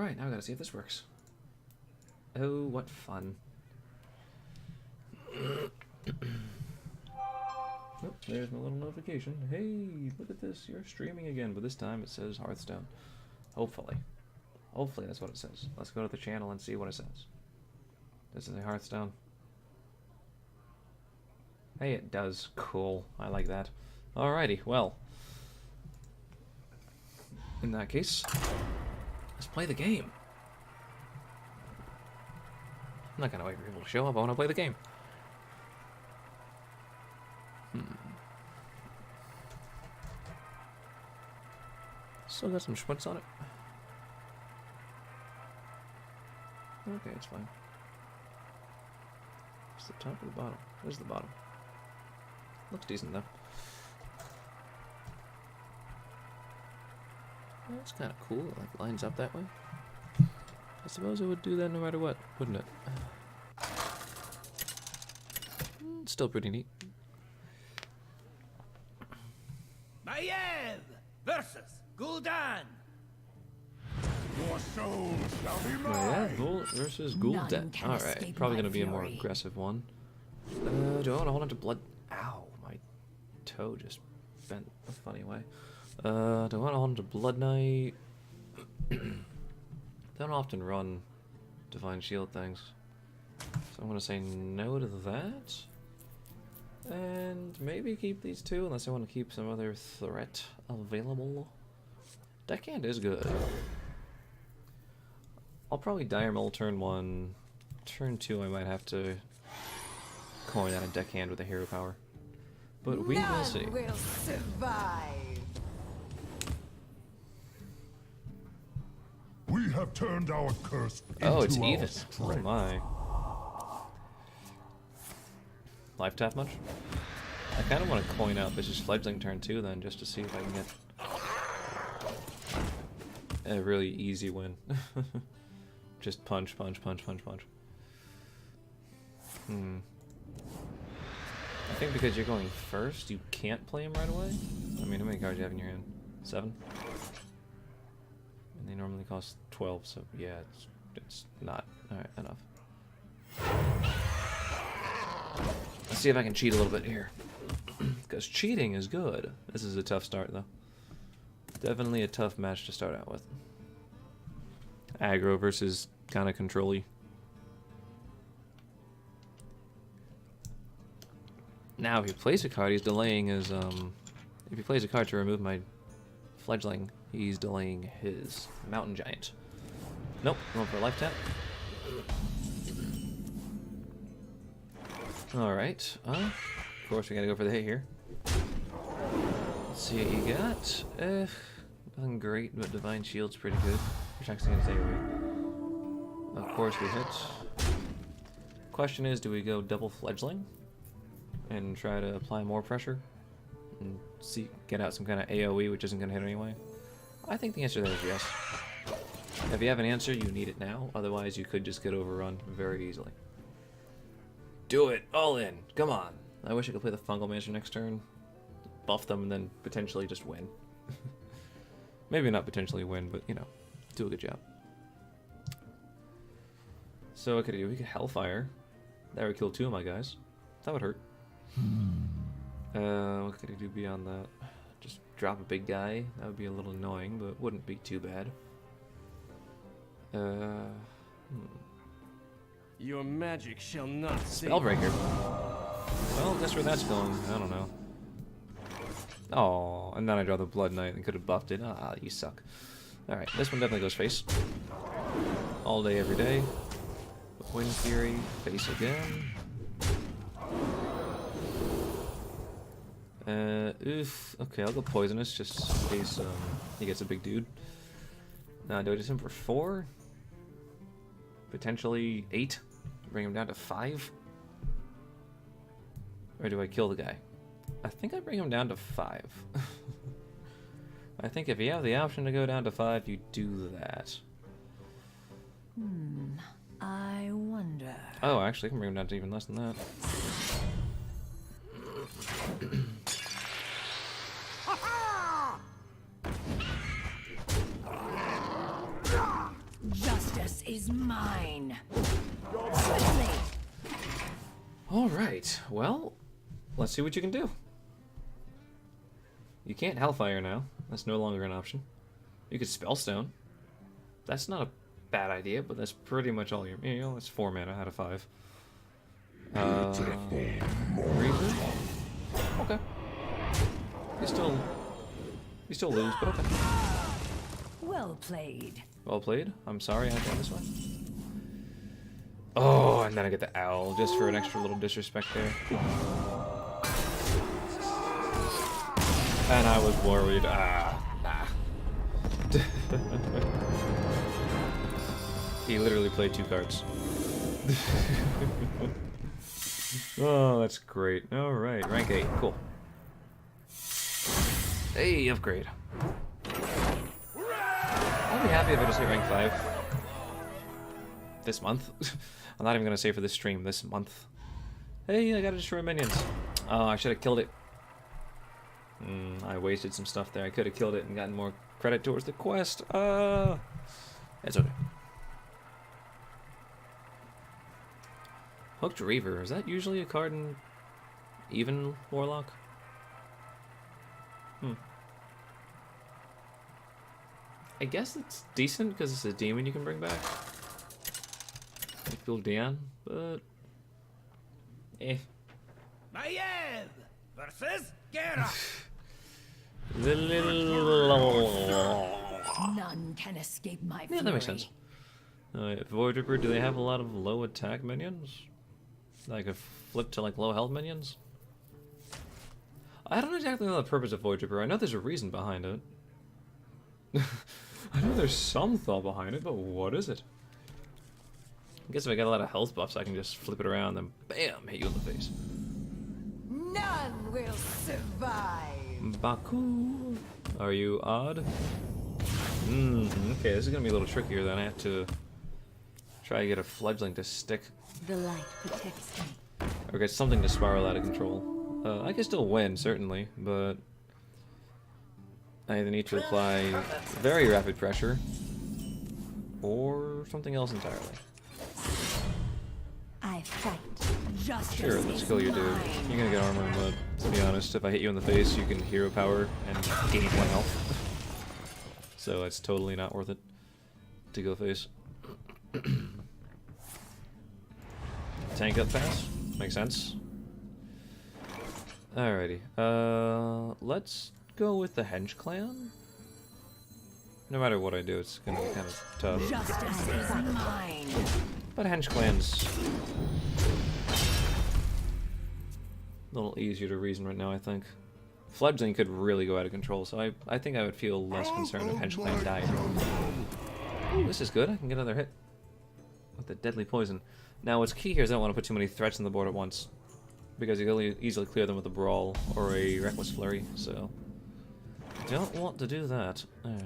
Alright, now I gotta see if this works. Oh, what fun. Oh, there's my little notification. Hey, look at this, you're streaming again, but this time it says Hearthstone. Hopefully. Hopefully that's what it says. Let's go to the channel and see what it says. Does it say Hearthstone? Hey, it does. Cool. I like that. Alrighty, well. In that case, let's play the game. I'm not gonna wait for people to show up, I wanna play the game. Still got some schmutz on it. Okay, it's fine. It's the top or the bottom? Where's the bottom? Looks decent though. That's kind of cool. It like lines up that way. I suppose it would do that no matter what, wouldn't it? Still pretty neat. Maiev versus Gul'dan. Your soul shall be Oh, mine. yeah, Ghoul versus Gul'dan. Alright, probably gonna be a more aggressive one. Do I want to hold on to blood? Ow, my toe just bent a funny way. Do I want to hold on to Blood Knight? Don't often run Divine Shield things. So I'm gonna say no to that. And maybe keep these two, unless I want to keep some other threat available. Deckhand is good. I'll probably Dire Maul turn 1. Turn 2 I might have to coin out a Deckhand with a hero power. But we will see. None will survive. We have turned our curse Oh, into it's our even. Oh strength. my. Life tap much? I kind of want to coin out Vicious Fledgling turn 2 then, just to see if I can get a really easy win. Just punch, punch, punch, punch, punch. I think because you're going first, you can't play him right away. I mean, how many cards do you have in your hand? 7? And they normally cost 12, so yeah, it's not. Alright, enough. Let's see if I can cheat a little bit here. Because cheating is good. This is a tough start, though. Definitely a tough match to start out with. Aggro versus kind of control-y. Now, if he plays a card, he's delaying his, if he plays a card to remove my Fledgling, he's delaying his Mountain Giant. Nope, going for a life tap. Alright, of course we gotta go for the hit here. Let's see what you got. Nothing great, but Divine Shield's pretty good. Protects against AoE. Of course we hit. Question is, do we go double Fledgling? And try to apply more pressure? And see, get out some kind of AoE which isn't gonna hit anyway? I think the answer there is yes. If you have an answer, you need it now. Otherwise, you could just get overrun very easily. Do it! All in! Come on! I wish I could play the Fungal Mansion next turn. Buff them and then potentially just win. Maybe not potentially win, but, you know, do a good job. So what could I do? We could Hellfire. That would kill 2 of my guys. That would hurt. What could I do beyond that? Just drop a big guy. That would be a little annoying, but wouldn't be too bad. Your magic shall not save. Spellbreaker. Well, guess where that's going. I don't know. Oh, and then I draw the Blood Knight and could have buffed it. Ah, you suck. Alright, this one definitely goes face. All day, every day. Wind Fury, face again. Oof. Okay, I'll go Poisonous just in case he gets a big dude. Now, do I just him for 4? Potentially 8? Bring him down to 5? Or do I kill the guy? I think I bring him down to 5. I think if you have the option to go down to 5, you do that. I wonder. Oh, actually, I can bring him down to even less than that. Justice is mine. Swiftly. Alright, well, let's see what you can do. You can't Hellfire now. That's no longer an option. You could Spellstone. That's not a bad idea, but that's pretty much all you're... You know, it's 4 mana out of 5. Reaper? Okay. You still lose, but okay. Well played. Well played. I'm sorry I had to go this way. Oh, and then I get the owl just for an extra little disrespect there. And I was worried. Nah. He literally played 2 cards. Oh, that's great. Alright, rank 8. Cool. Hey, upgrade. I'll be happy if I just hit rank 5. This month. I'm not even gonna say for this stream, this month. Hey, I gotta destroy minions. Oh, I should have killed it. I wasted some stuff there. I could have killed it and gotten more credit towards the quest. It's okay. Hooked Reaver. Is that usually a card in even Warlock? I guess it's decent because it's a demon you can bring back. Like Gul'dan, but... eh. Maiev versus Gera. None can escape my fury. Yeah, that makes sense. Void Ripper, do they have a lot of low attack minions? Like a flip to like low health minions? I don't exactly know the purpose of Void Ripper. I know there's a reason behind it. I know there's some thought behind it, but what is it? I guess if I got a lot of health buffs, I can just flip it around and bam, hit you in the face. None will survive. Baku, are you odd? Okay, this is gonna be a little trickier then. I have to try to get a fledgling to stick. The light protects me. Or get something to spiral out of control. I can still win, certainly, but I either need to apply very rapid pressure or something else entirely. I fight. Justice Sure, let's is kill your dude. mine. You're gonna get armor, but to be honest, if I hit you in the face, you can hero power and gain 1 health. So it's totally not worth it to go face. Tank up fast. Makes sense. Alrighty. Let's go with the Henge Clan. No matter what I do, it's gonna be kind of tough. Justice is mine. But Henge Clan's a little easier to reason right now, I think. Fledgling could really go out of control, so I think I would feel less concerned if Henge Clan died. Ooh, this is good. I can get another hit with the deadly poison. Now, what's key here is I don't want to put too many threats on the board at once, because you can easily clear them with a Brawl or a Reckless Flurry, so don't want to do that. Alright.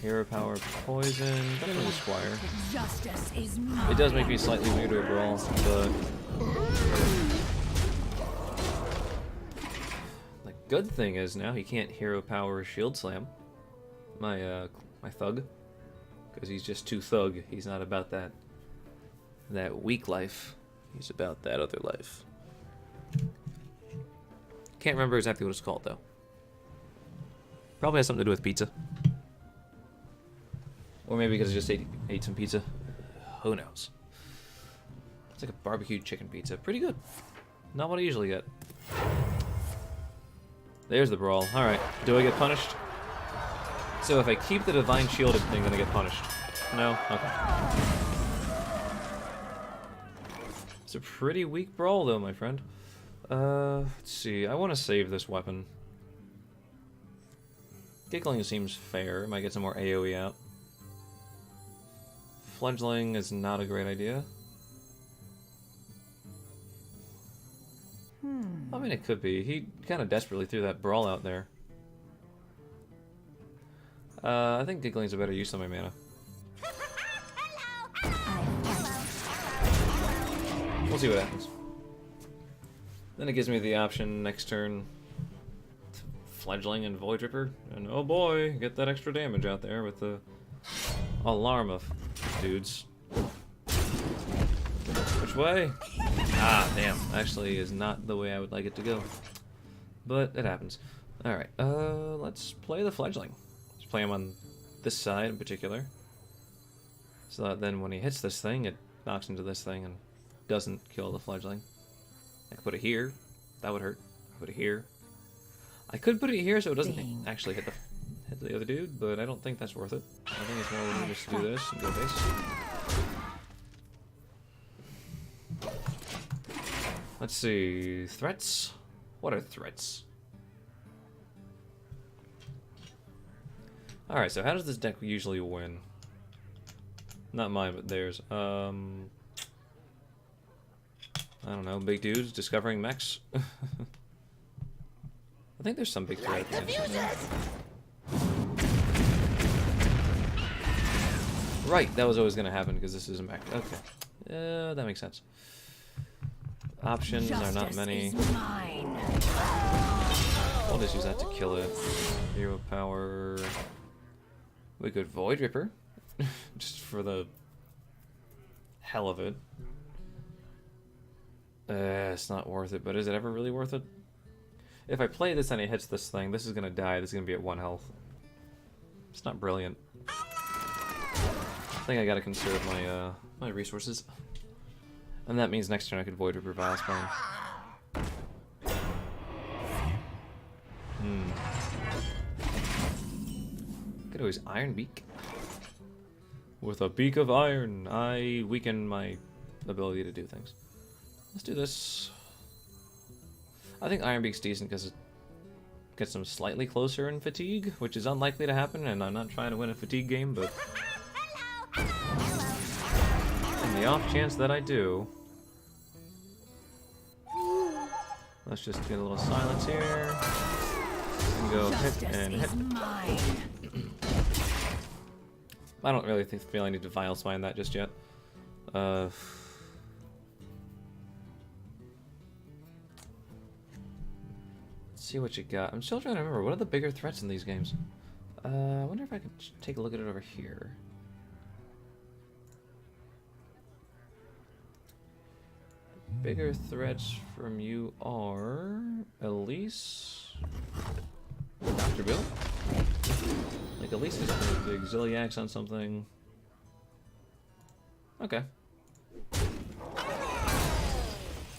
Hero Power, Poison, definitely Squire. Justice is mine. It does make me slightly weird to a Brawl, but the good thing is now he can't Hero Power Shield Slam my Thug, because he's just too Thug. He's not about that weak life. He's about that other life. Can't remember exactly what it's called though. Probably has something to do with pizza. Or maybe because I just ate some pizza. Who knows? It's like a barbecued chicken pizza. Pretty good. Not what I usually get. There's the Brawl. Alright. Do I get punished? So if I keep the Divine Shielded thing, then I get punished. No? Okay. It's a pretty weak Brawl though, my friend. Let's see. I want to save this weapon. Giggling seems fair. Might get some more AoE out. Fledgling is not a great idea. I mean, it could be. He kind of desperately threw that Brawl out there. I think Giggling's a better use of my mana. We'll see what happens. Then it gives me the option next turn Fledgling and Void Ripper, and oh boy, get that extra damage out there with the alarm of dudes. Which way? Ah, damn. Actually is not the way I would like it to go. But it happens. Alright, let's play the fledgling. Let's play him on this side in particular. So that then when he hits this thing, it knocks into this thing and doesn't kill the fledgling. I could put it here. That would hurt. Put it here. I could put it here so it doesn't actually hit the other dude, but I don't think that's worth it. I think it's more worth it just to do this and go base. Let's see. Threats? What are threats? Alright, so how does this deck usually win? Not mine, but theirs. I don't know. Big dudes discovering mechs? I think there's some big threat at the end. Right, that was always going to happen because this is a mech. Okay. That makes sense. Options are not many. I'll just use that to kill it. Hero power. We could Void Ripper. Just for the hell of it. It's not worth it, but is it ever really worth it? If I play this and it hits this thing, this is gonna die. This is gonna be at 1 health. It's not brilliant. I think I gotta conserve my my resources. And that means next turn I could Void Ripper Vilespine. Could always Iron Beak. With a beak of iron, I weaken my ability to do things. Let's do this. I think Iron Beak's decent because it gets them slightly closer in fatigue, which is unlikely to happen, and I'm not trying to win a fatigue game, but in the off chance that I do, let's just get a little silence here and go hit and hit. I don't really feel I need to Vilespine that just yet. Let's see what you got. I'm still trying to remember, what are the bigger threats in these games? I wonder if I can take a look at it over here. Bigger threats from you are Elise, Dr. Bill. Like Elise is pretty big. Zilliax on something. Okay.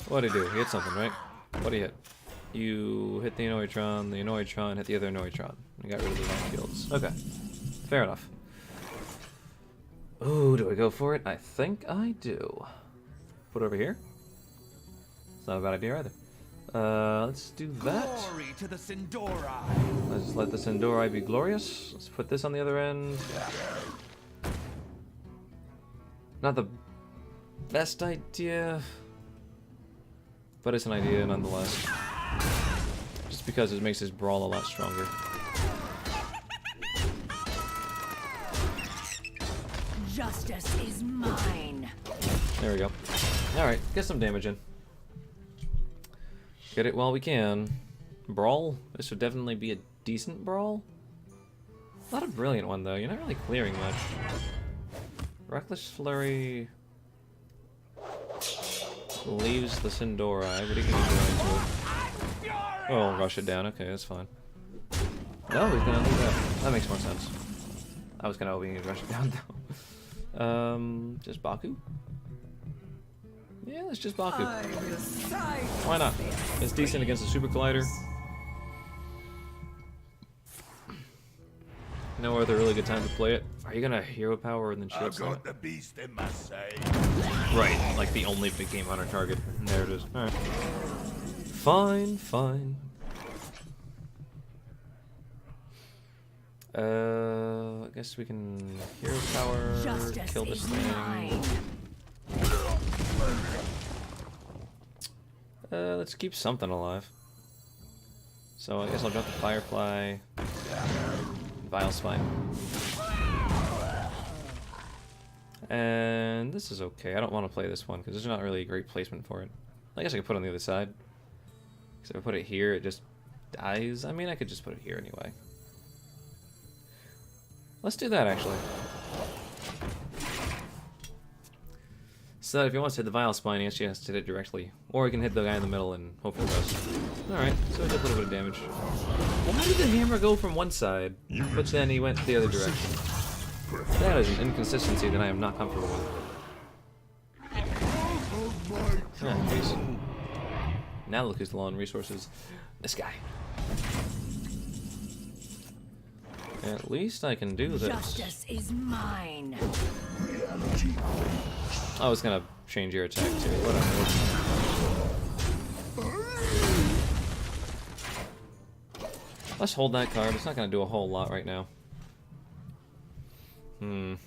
What'd he do? He hit something, right? What'd he hit? You hit the Annoytron hit the other Annoytron. You got rid of the Light Fields. Okay. Fair enough. Ooh, do I go for it? I think I do. Put it over here. It's not a bad idea either. Let's do that. Glory to the Sin'dorei. Let's let the Sin'dorei be glorious. Let's put this on the other end. Not the best idea, but it's an idea nonetheless. Just because it makes his brawl a lot stronger. Justice is mine. There we go. Alright, get some damage in. Get it while we can. Brawl? This would definitely be a decent brawl. Not a brilliant one, though. You're not really clearing much. Reckless Flurry leaves the Sin'dorei, but he can go into it. Oh, rush it down. Okay, that's fine. No, he's gonna leave that. That makes more sense. I was kind of hoping he'd rush it down, though. Just Baku? Yeah, let's just Baku. Why not? It's decent against the Super Collider. No other really good time to play it. Are you gonna Hero Power and then Shield Slam? Got the beast in my sight. Right, like the only big game on our target. There it is. Alright. Fine, fine. I guess we can Hero Power, Justice kill this is thing. mine. Let's keep something alive. So I guess I'll drop the Firefly. Vilespine. And this is okay. I don't want to play this one because there's not really a great placement for it. I guess I could put it on the other side. Because if I put it here, it just dies. I mean, I could just put it here anyway. Let's do that, actually. So if he wants to hit the Vile Spine, he actually has to hit it directly. Or he can hit the guy in the middle and hope for the best. Alright, so he did a little bit of damage. Why did the hammer go from one side, but then he went the other direction? That is an inconsistency that I am not comfortable with. Oh, jeez. Now look who's low on resources. This guy. At least I can do this. Justice is mine. I was gonna change your attack too. Whatever. Let's hold that card. It's not gonna do a whole lot right now. Warriors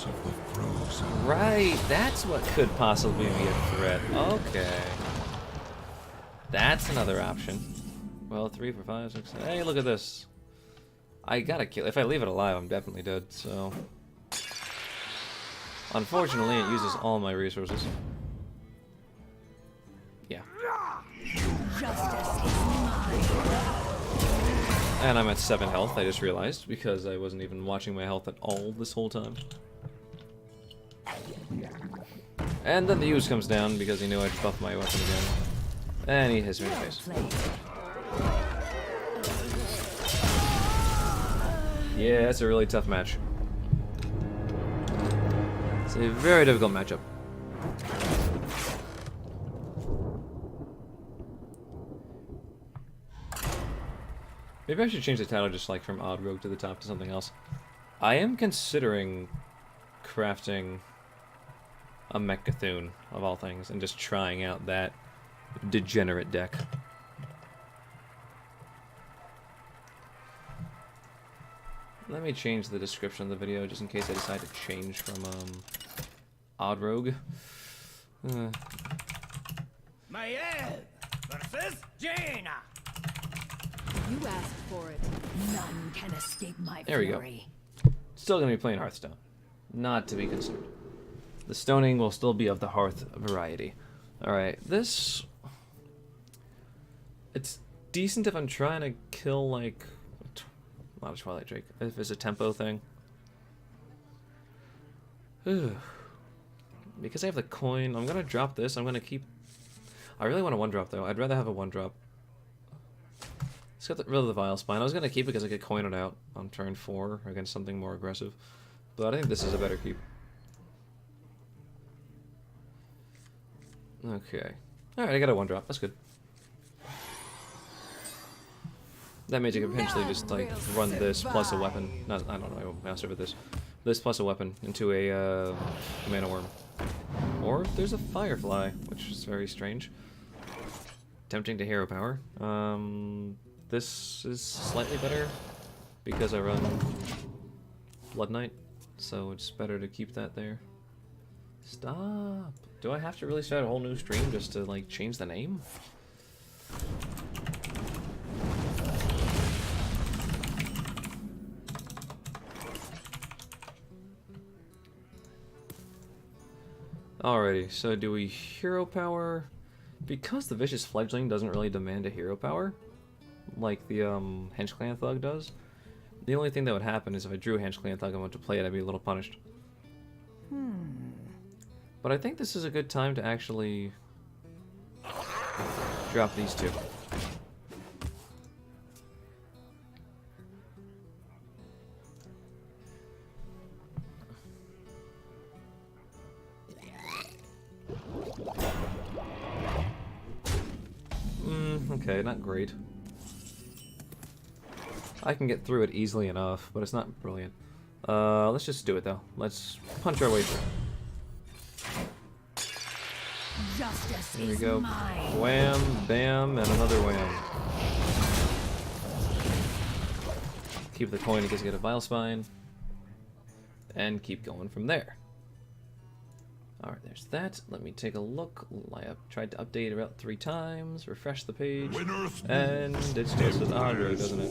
of the frozen. Right, that's what could possibly be a threat. Okay. That's another option. Well, 3 for 5, 6. Hey, look at this. I gotta kill. If I leave it alive, I'm definitely dead, so. Unfortunately, it uses all my resources. Yeah. Justice is mine. And I'm at 7 health, I just realized, because I wasn't even watching my health at all this whole time. And then the use comes down because he knew I'd buff my weapon again. And he hits me in the face. Yeah, that's a really tough match. It's a very difficult matchup. Maybe I should change the title just like from Odd Rogue to the top to something else. I am considering crafting a Mech-Cthulhu, of all things, and just trying out that degenerate deck. Let me change the description of the video just in case I decide to change from Odd Rogue. Maiev versus Jaina. You asked for it. None can escape my There we go. fury. Still gonna be playing Hearthstone. Not to be concerned. The stoning will still be of the Hearth variety. Alright, this... It's decent if I'm trying to kill, like... Not a Twilight Drake. If it's a tempo thing. Because I have the coin, I'm gonna drop this. I'm gonna keep... I really want a 1-drop, though. I'd rather have a 1-drop. Let's get rid of the Vile Spine. I was gonna keep it because I could coin it out on turn 4 against something more aggressive. But I think this is a better keep. Okay. Alright, I got a 1-drop. That's good. That means you can potentially just, like, run this plus a weapon. Not, I don't know, I won't master with this. This plus a weapon into a Mana Worm. Or there's a Firefly, which is very strange. Tempting to hero power. This is slightly better because I run Blood Knight, so it's better to keep that there. Stop! Do I have to really start a whole new stream just to, like, change the name? Alrighty, so do we hero power? Because the Vicious Fledgling doesn't really demand a hero power, like the Hench Clan Thug does, the only thing that would happen is if I drew a Hench Clan Thug and went to play it, I'd be a little punished. But I think this is a good time to actually drop these two. Okay, not great. I can get through it easily enough, but it's not brilliant. Let's just do it though. Let's punch our way through. Justice Here we is go. mine. Wham, bam, and another wham. Keep the coin in case you get a Vile Spine. And keep going from there. Alright, there's that. Let me take a look. I have tried to update about 3 times, refresh the page, and it's just an Odd Rogue, doesn't it?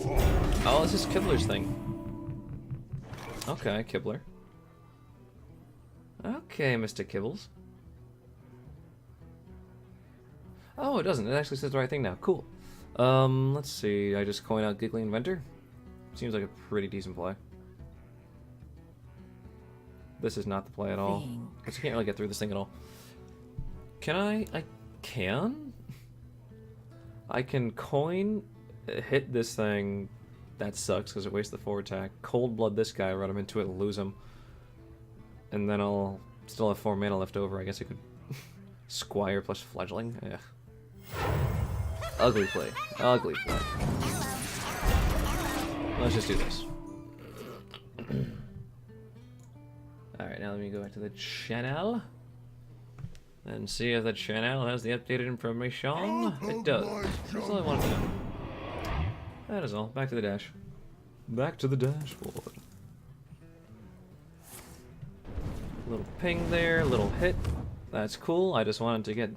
Oh, this is Kibler's thing. Okay, Kibler. Okay, Mr. Kibbles. Oh, it doesn't. It actually says the right thing now. Cool. Let's see. I just coin out Giggly Inventor. Seems like a pretty decent play. This is not the play at all. Thing. Because I can't really get through this thing at all. Can I? I can? I can coin, hit this thing. That sucks because it wastes the forward attack. Cold Blood this guy, run him into it and lose him. And then I'll still have 4 mana left over. I guess I could Squire plus Fledgling. Yeah. Ugly play. Ugly play. Let's just do this. Alright, now let me go back to the channel. And see if the channel has the updated information. It does. That's all I wanted to know. That is all. Back to the dash. Back to the dashboard. Little ping there, little hit. That's cool. I just wanted to get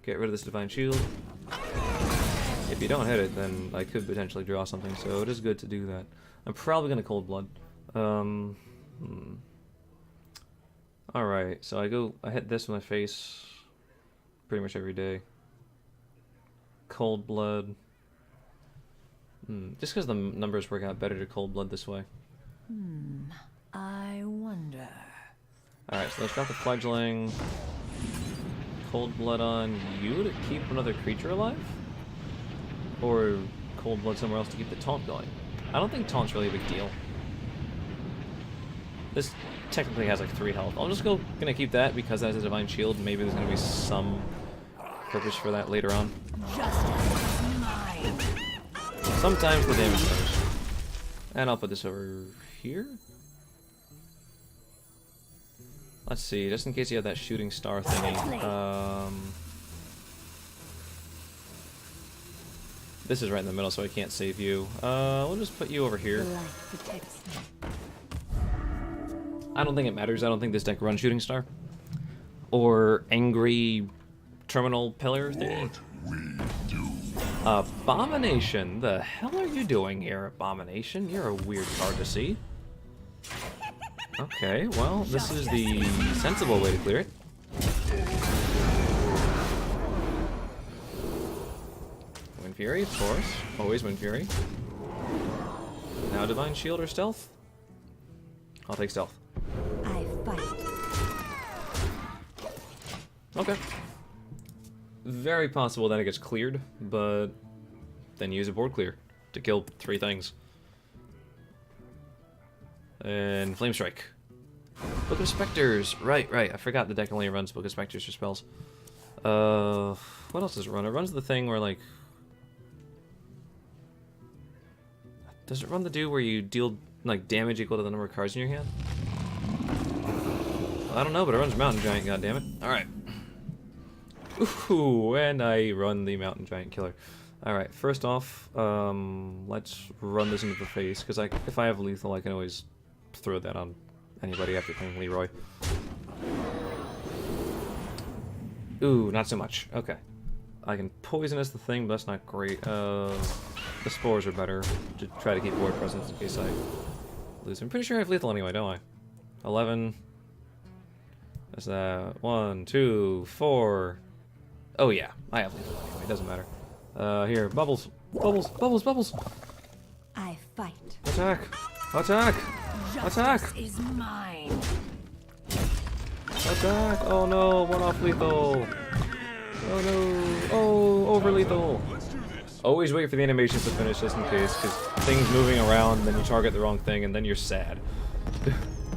rid of this Divine Shield. If you don't hit it, then I could potentially draw something, so it is good to do that. I'm probably gonna Cold Blood. Alright, so I hit this in my face pretty much every day. Cold Blood. Just because the numbers work out better to Cold Blood this way. I wonder. Alright, so let's drop the Fledgling. Cold Blood on you to keep another creature alive? Or Cold Blood somewhere else to keep the taunt going? I don't think taunt's really a big deal. This technically has like 3 health. I'm just gonna keep that because that has a Divine Shield. Maybe there's gonna be some purpose for that later on. Justice is mine. Sometimes the damage goes. And I'll put this over here. Let's see, just in case you have that shooting star thingy. This is right in the middle, so I can't save you. We'll just put you over here. Life protects me. I don't think it matters. I don't think this deck runs shooting star. Or angry terminal pillar thingy. Abomination. The hell are you doing here, Abomination? You're a weird card to see. Okay, well, this is the sensible way to clear it. Wind Fury, of course. Always Wind Fury. Now Divine Shield or Stealth? I'll take Stealth. I fight. Okay. Very possible that it gets cleared, but then use a board clear to kill 3 things. And Flame Strike. Book of Specters. Right. I forgot the deck only runs Book of Specters for spells. What else does it run? It runs the thing where, like... Does it run the do where you deal, like, damage equal to the number of cards in your hand? I don't know, but it runs Mountain Giant, goddammit. Alright. Ooh, and I run the Mountain Giant Killer. Alright, first off, let's run this into the face, because if I have lethal, I can always throw that on anybody after playing Leroy. Ooh, not so much. Okay. I can poisonous the thing, but that's not great. The spores are better to try to keep board presence in case I lose. I'm pretty sure I have lethal anyway, don't I? 11. That's that. 1, 2, 4. Oh yeah, I have lethal anyway. It doesn't matter. Here, bubbles, bubbles, bubbles, bubbles. I fight. Attack! Attack! Attack! Justice is mine. Attack! Oh no, one off lethal. Oh no. Oh, over lethal. Always wait for the animations to finish just in case, because things moving around, then you target the wrong thing, and then you're sad.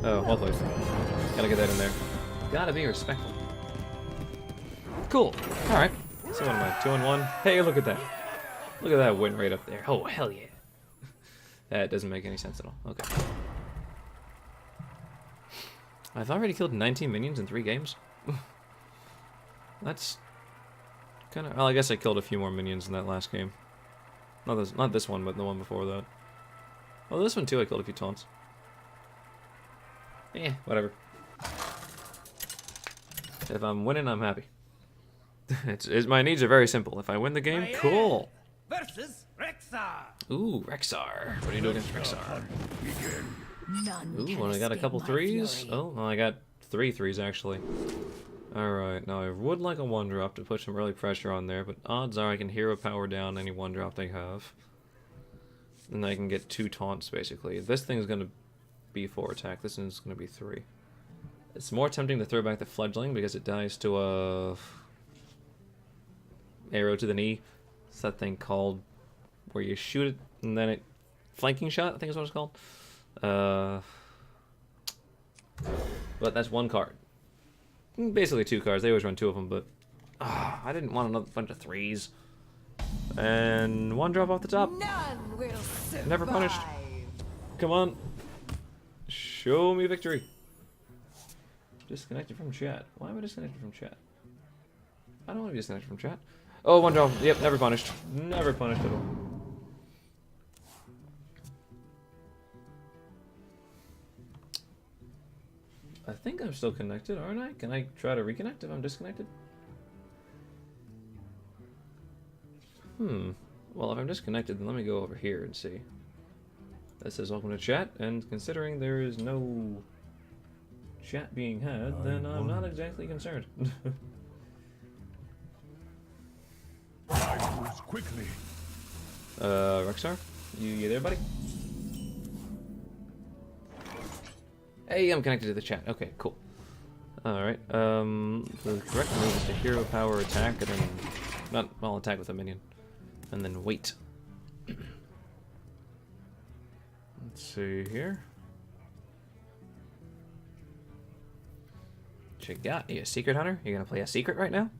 Oh, well played. Gotta get that in there. Gotta be respectful. Cool. Alright. So what am I? 2 and 1? Hey, look at that. Look at that win rate up there. Oh, hell yeah. That doesn't make any sense at all. Okay. I've already killed 19 minions in 3 games. That's kind of... Well, I guess I killed a few more minions in that last game. Not this one, but the one before that. Well, this one too, I killed a few taunts. Eh, whatever. If I'm winning, I'm happy. My needs are very simple. If I win the game, cool. Versus Rexar. Ooh, Rexar. What do you do against Rexar? None Ooh, can and I got a escape couple my 3s. fury. Oh, well, I got 3 3s actually. Alright, now I would like a 1-drop to put some early pressure on there, but odds are I can hero power down any 1-drop they have. And I can get 2 taunts basically. This thing's gonna be 4 attack, this one's gonna be 3. It's more tempting to throw back the fledgling because it dies to a arrow to the knee. It's that thing called where you shoot it and then it flanking shot, I think is what it's called. But that's one card. Basically 2 cards. They always run 2 of them, but I didn't want another bunch of 3s. And 1 drop off the top. None will survive. Never punished. Come on. Show me victory. Disconnected from chat. Why am I disconnected from chat? I don't want to be disconnected from chat. Oh, 1 drop. Yep, never punished. Never punished at all. I think I'm still connected, aren't I? Can I try to reconnect if I'm disconnected? Well, if I'm disconnected, then let me go over here and see. That says welcome to chat, and considering there is no chat being had, then I'm not exactly concerned. Backwards quickly. Rexar? You there, buddy? Hey, I'm connected to the chat. Okay, cool. Alright, the correct move is to hero power attack, and then... I'll attack with a minion. And then wait. Let's see here. What you got? You a secret hunter? You gonna play a secret right now?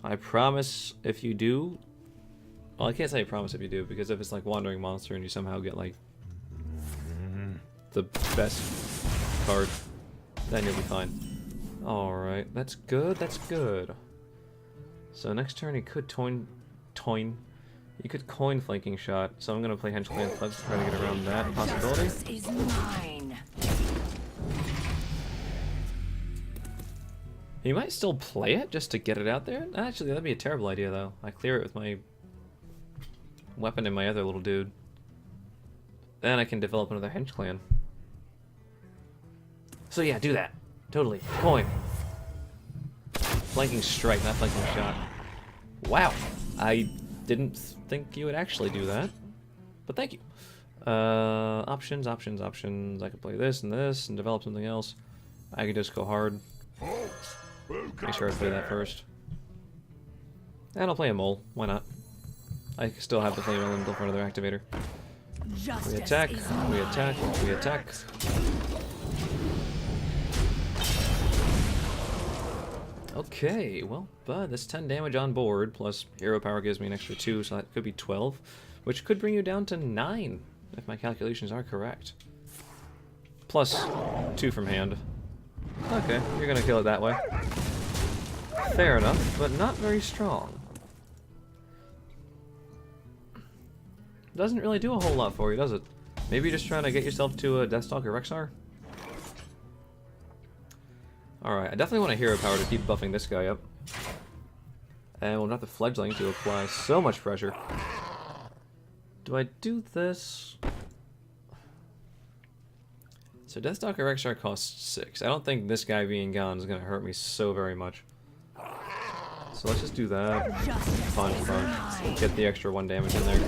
I promise if you do... Well, I can't say I promise if you do, because if it's like Wandering Monster and you somehow get like... the best card, then you'll be fine. Alright, that's good, that's good. So next turn he could you could coin flanking shot, so I'm gonna play Hench Clan Clubs to try to get around that possibility. Justice is mine. He might still play it just to get it out there. Actually, that'd be a terrible idea though. I clear it with my weapon and my other little dude. Then I can develop another Hench Clan. So yeah, do that. Totally. Coin. Flanking strike, not flanking shot. Wow. I didn't think you would actually do that. But thank you. Options. I could play this and develop something else. I could just go hard. Make sure I play that first. And I'll play a mole. Why not? I still have the flame elemental for another activator. Justice We attack, is we attack, mine. we attack. Okay, well, but that's 10 damage on board, plus hero power gives me an extra 2, so that could be 12, which could bring you down to 9, if my calculations are correct. Plus 2 from hand. Okay, you're gonna kill it that way. Fair enough, but not very strong. Doesn't really do a whole lot for you, does it? Maybe you're just trying to get yourself to a Deathstalker Rexar? Alright, I definitely want a hero power to keep buffing this guy up. And we'll have the fledgling to apply so much pressure. Do I do this? So Deathstalker Rexar costs 6. I don't think this guy being gone is going to hurt me so very much. So let's just do that. Punch. Get the extra 1 damage in there.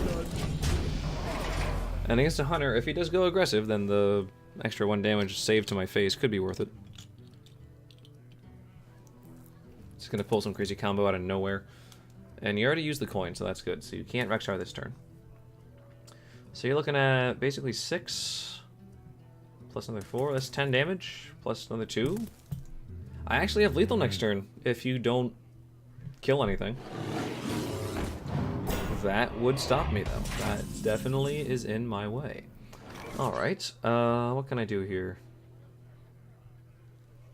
And against a hunter, if he does go aggressive, then the extra 1 damage saved to my face could be worth it. It's gonna pull some crazy combo out of nowhere. And you already used the coin, so that's good. So you can't Rexar this turn. So you're looking at basically 6 plus another 4. That's 10 damage plus another 2. I actually have lethal next turn if you don't kill anything. That would stop me though. That definitely is in my way. Alright, what can I do here?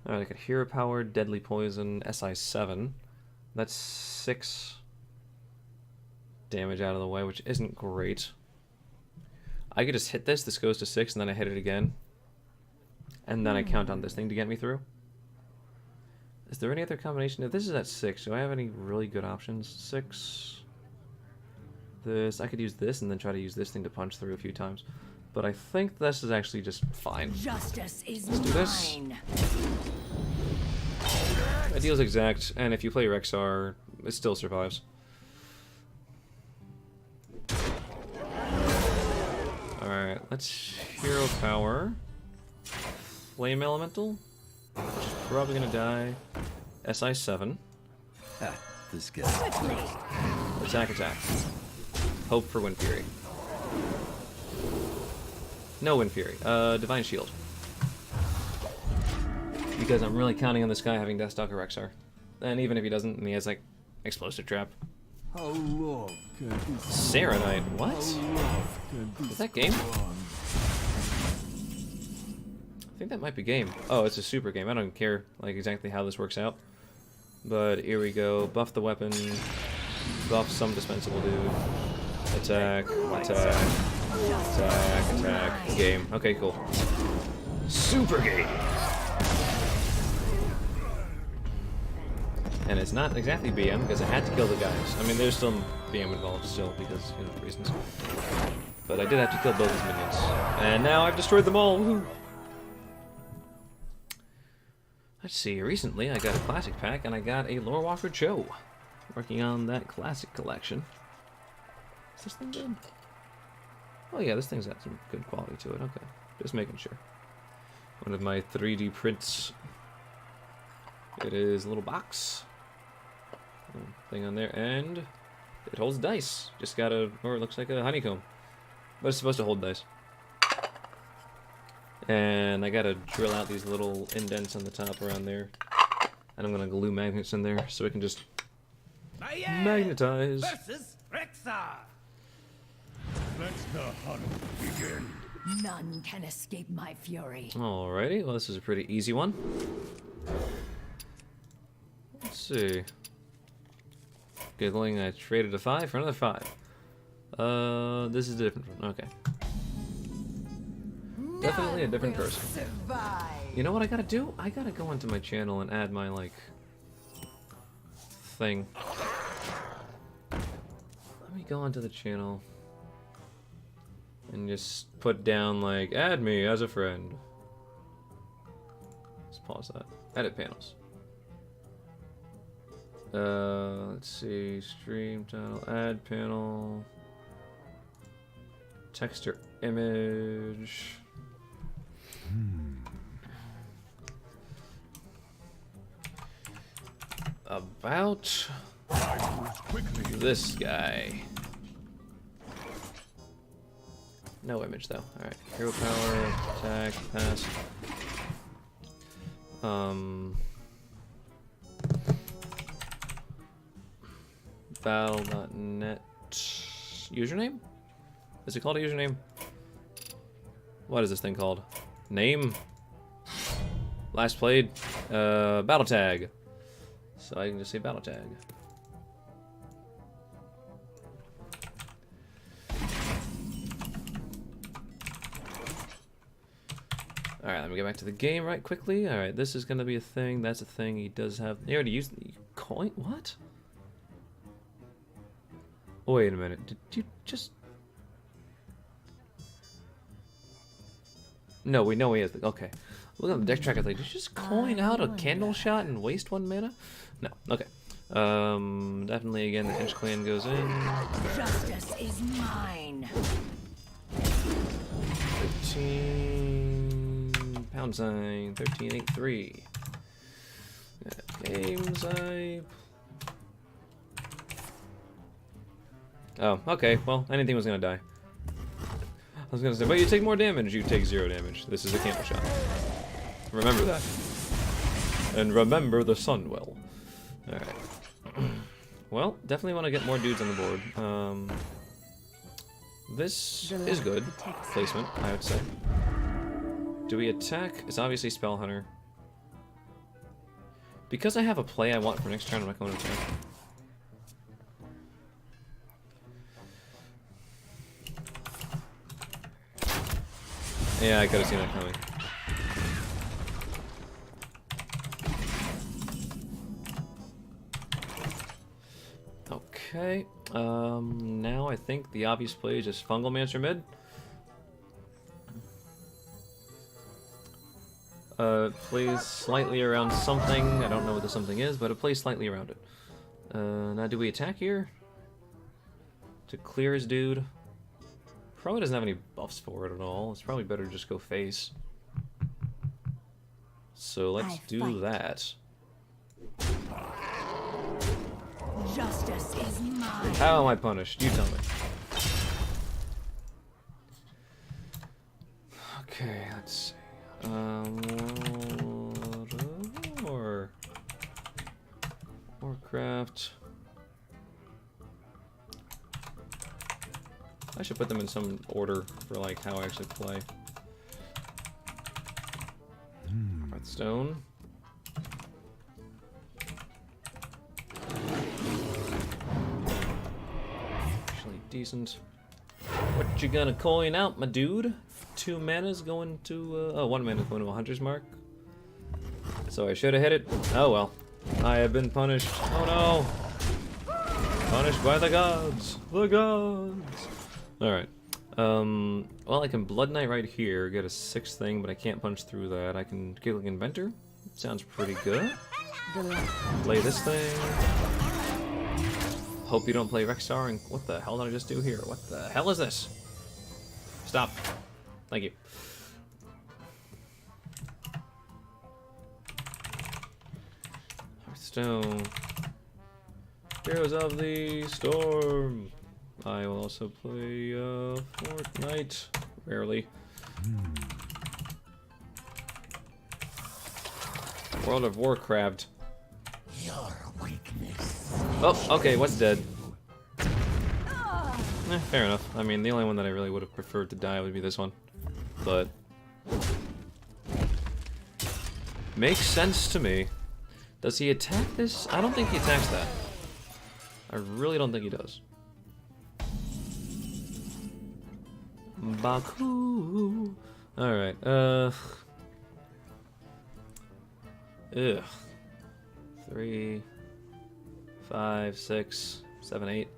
Alright, I got hero power, deadly poison, SI7. That's 6 damage out of the way, which isn't great. I could just hit this goes to 6, and then I hit it again. And then I count on this thing to get me through. Is there any other combination? If this is at 6, do I have any really good options? 6... This, I could use this and then try to use this thing to punch through a few times. But I think this is actually just fine. Justice is Let's do this. mine. It deals exact, and if you play Rexar, it still survives. Alright, let's hero power. Flame Elemental, which is probably gonna die. SI7. Ah, this guy. Quickly. Attack, attack. Hope for Wind Fury. No Wind Fury. Divine Shield. Because I'm really counting on this guy having Deathstalker Rexar. And even if he doesn't, and he has, like, Explosive Trap. How long can this Serenite, what? Is that game? I think that might be game. Oh, it's a super game. I don't care, like, exactly how this works out. But here we go. Buff the weapon. Buff some dispensable dude. Attack, attack, attack, attack. Game. Okay, cool. Super game! And it's not exactly BM, because I had to kill the guys. I mean, there's still BM involved still, because, you know, reasons. But I did have to kill both his minions. And now I've destroyed them all! Woohoo! Let's see, recently I got a classic pack, and I got a Lore Walker Joe. Working on that classic collection. Is this thing good? Oh yeah, this thing's got some good quality to it, okay. Just making sure. One of my 3D prints. It is a little box. Little thing on there, and it holds dice. Just got a, or it looks like a honeycomb. But it's supposed to hold dice. And I gotta drill out these little indents on the top around there. And I'm gonna glue magnets in there so it can just magnetize. Versus Rexar. Let the hunt begin. None can escape my fury. Alrighty, well this is a pretty easy one. Let's see. Giggling, I traded a 5 for another 5. This is a different one, okay. Definitely a different None will person. Survive. You know what I gotta do? I gotta go into my channel and add my, like, thing. Let me go onto the channel and just put down, like, add me as a friend. Let's pause that. Edit panels. Let's see, stream title, add panel, text or image. About this guy. No image though. Alright. Hero power, attack, pass. Battle.net username? Is it called a username? What is this thing called? Name? Last played? Battle tag. So I can just say battle tag. Alright, let me get back to the game right quickly. Alright, this is gonna be a thing. That's a thing. He does have. He already used the coin? What? Wait a minute. Did you just. No, we know he has the. Okay. Look at the deck track. I was like, did you just coin out a candle shot and waste 1 mana? No. Okay. Definitely again the Inch Clan goes in. Justice is mine. 13 pound sign 1383. Games I. Oh, okay. Well, anything was gonna die. I was gonna say, but you take more damage. You take 0 damage. This is a candle shot. Remember that. And remember the sun well. Alright. Well, definitely want to get more dudes on the board. This is good placement, I would say. Do we attack? It's obviously Spell Hunter. Because I have a play I want for next turn, I'm not going to attack. Yeah, I could have seen that coming. Okay, now I think the obvious play is just Fungal Mancer mid. Plays slightly around something. I don't know what the something is, but it plays slightly around it. Now do we attack here? To clear his dude? Probably doesn't have any buffs for it at all. It's probably better to just go face. So let's I do fight. that. Justice is mine. How am I punished? You tell me. Okay, let's see. Warcraft. I should put them in some order for like how I actually play. Hearthstone. Actually decent. What you gonna coin out, my dude? 2 mana's going to, oh, 1 mana's going to a hunter's mark. So I should have hit it. Oh well. I have been punished. Oh no! Punished by the gods! The gods! Alright. Well, I can Blood Knight right here, get a 6th thing, but I can't punch through that. I can Giggling Inventor. Sounds pretty good. Play this thing. Hope you don't play Rexar, and what the hell did I just do here? What the hell is this? Stop. Thank you. Hearthstone. Heroes of the Storm. I will also play Fortnite. Rarely. World of Warcraft. Your weakness. Oh, okay, what's dead? Fair enough. I mean, the only one that I really would have preferred to die would be this one. But makes sense to me. Does he attack this? I don't think he attacks that. I really don't think he does. Baku. Alright, ugh. 3, 5, 6, 7, 8.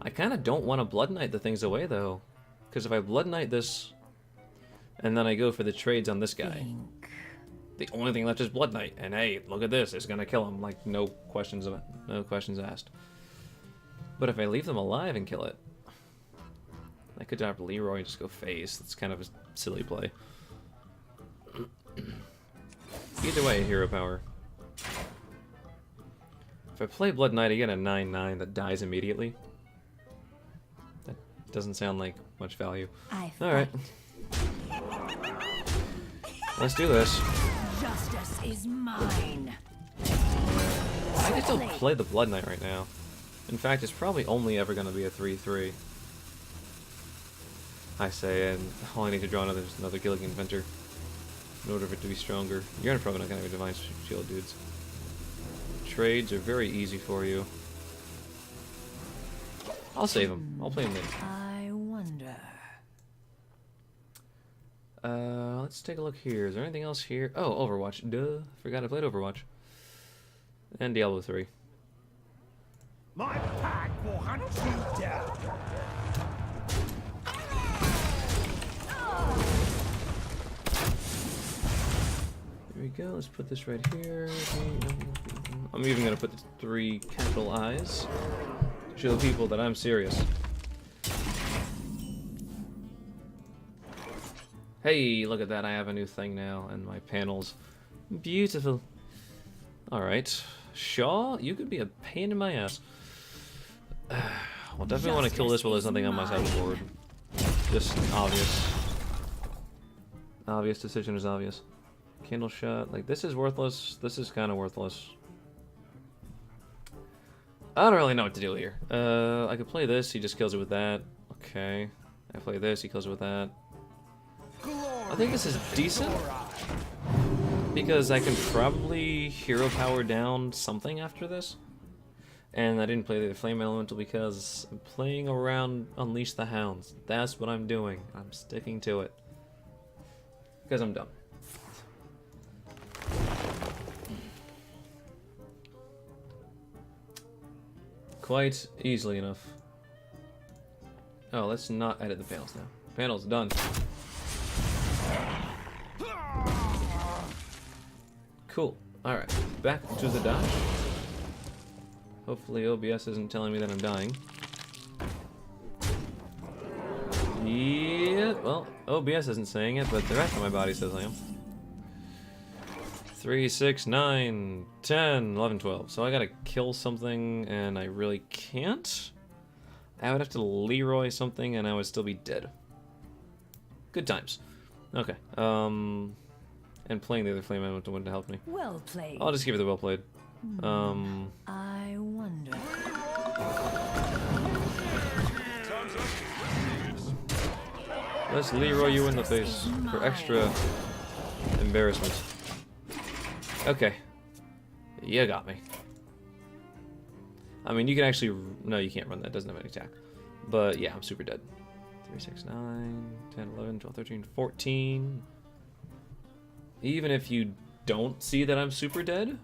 I kind of don't want to Blood Knight the things away though, because if I Blood Knight this, and then I go for the trades on this guy, the only thing left is Blood Knight, and hey, look at this, it's gonna kill him. Like no questions asked. But if I leave them alive and kill it, I could drop Leroy and just go face. That's kind of a silly play. Either way, hero power. If I play Blood Knight, I get a 9/9 that dies immediately. That doesn't sound like much value. Alright. Let's do this. Justice is mine. I can still play the Blood Knight right now. In fact, it's probably only ever going to be a 3/3. I say, and all I need to draw another Gilligan Inventor in order for it to be stronger. You're probably not going to have a Divine Shield, dudes. Trades are very easy for you. I'll save them. I'll play them later. I wonder. Let's take a look here. Is there anything else here? Oh, Overwatch. Duh. Forgot I played Overwatch. And Diablo 3. My pack will hunt you down. There we go. Let's put this right here. I'm even going to put the 3 capital I's to show people that I'm serious. Hey, look at that. I have a new thing now, and my panels. Beautiful. Alright. Shaw, you could be a pain in my ass. Well, definitely want to kill this while there's nothing on my sideboard. Just obvious. Obvious decision is obvious. Candle shot. Like, this is worthless. This is kind of worthless. I don't really know what to do here. I could play this. He just kills it with that. Okay. I play this. He kills it with that. I think this is decent. Because I can probably hero power down something after this. And I didn't play the Flame Elemental because I'm playing around Unleash the Hounds. That's what I'm doing. I'm sticking to it. Because I'm dumb. Quite easily enough. Oh, let's not edit the panels now. Panels done. Cool. Alright, back to the dash. Hopefully OBS isn't telling me that I'm dying. Yeah, well, OBS isn't saying it, but the rest of my body says I am. 3, 6, 9, 10, 11, 12. So I gotta kill something, and I really can't. I would have to Leroy something, and I would still be dead. Good times. Okay. And playing the other flame elemental wouldn't help me. Well played. I'll just give it the well played. I wonder. Let's Leroy you in the face for extra embarrassment. Okay. You got me. I mean, you can actually... No, you can't run that. It doesn't have any attack. But yeah, I'm super dead. 3, 6, 9, 10, 11, 12, 13, 14. Even if you don't see that I'm super dead?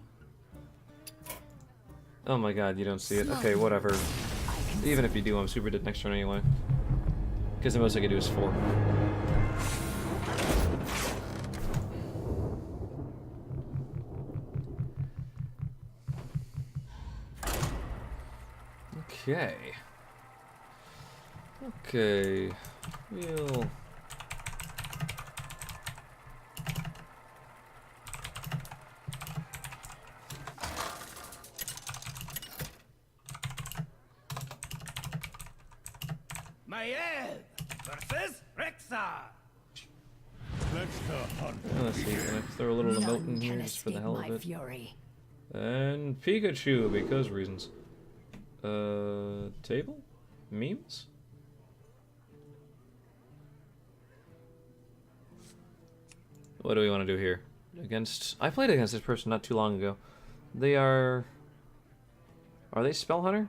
Oh my god, you don't see it. Okay, whatever. Even if you do, I'm super dead next turn anyway. Because the most I can do is 4. Okay. Okay. We'll... Maiev versus Rexar. Let's go hunt. Let's see, can I throw a little emote in None here can just for the escape hell my of it? fury. And Pikachu, because reasons. Table? Memes? What do we want to do here? Against... I played against this person not too long ago. They are... Are they Spell Hunter?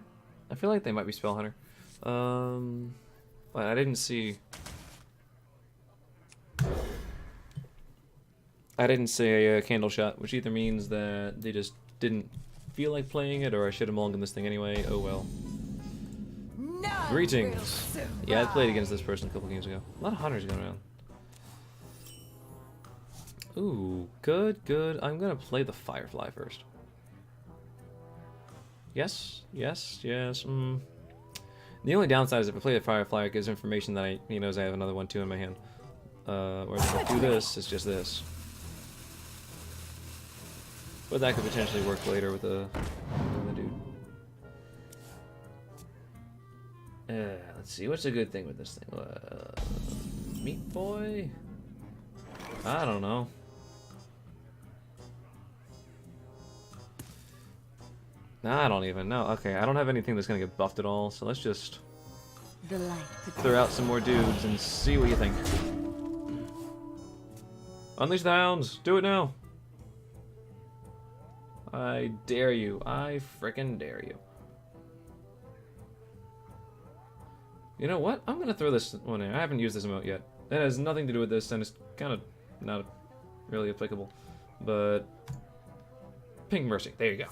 I feel like they might be Spell Hunter. But I didn't see... I didn't see a candle shot, which either means that they just didn't feel like playing it, or I should have mulliganed this thing anyway. Oh well. None Greetings. will Yeah, I played survive. against this person a couple games ago. A lot of hunters going around. Ooh, good, good. I'm gonna play the Firefly first. Yes, yes, yes. The only downside is if I play the Firefly, it gives information that he knows I have another one too in my hand. Whereas if I do this, it's just this. But that could potentially work later with the dude. Let's see, what's a good thing with this thing? Meat Boy? I don't know. I don't even know. Okay, I don't have anything that's gonna get buffed at all, so let's just The light throw out some more dudes and see what you think. Unleash the hounds! Do it now! I dare you. I frickin' dare you. You know what? I'm gonna throw this one in. I haven't used this emote yet. It has nothing to do with this, and it's kind of not really applicable. But... Pink Mercy. There you go.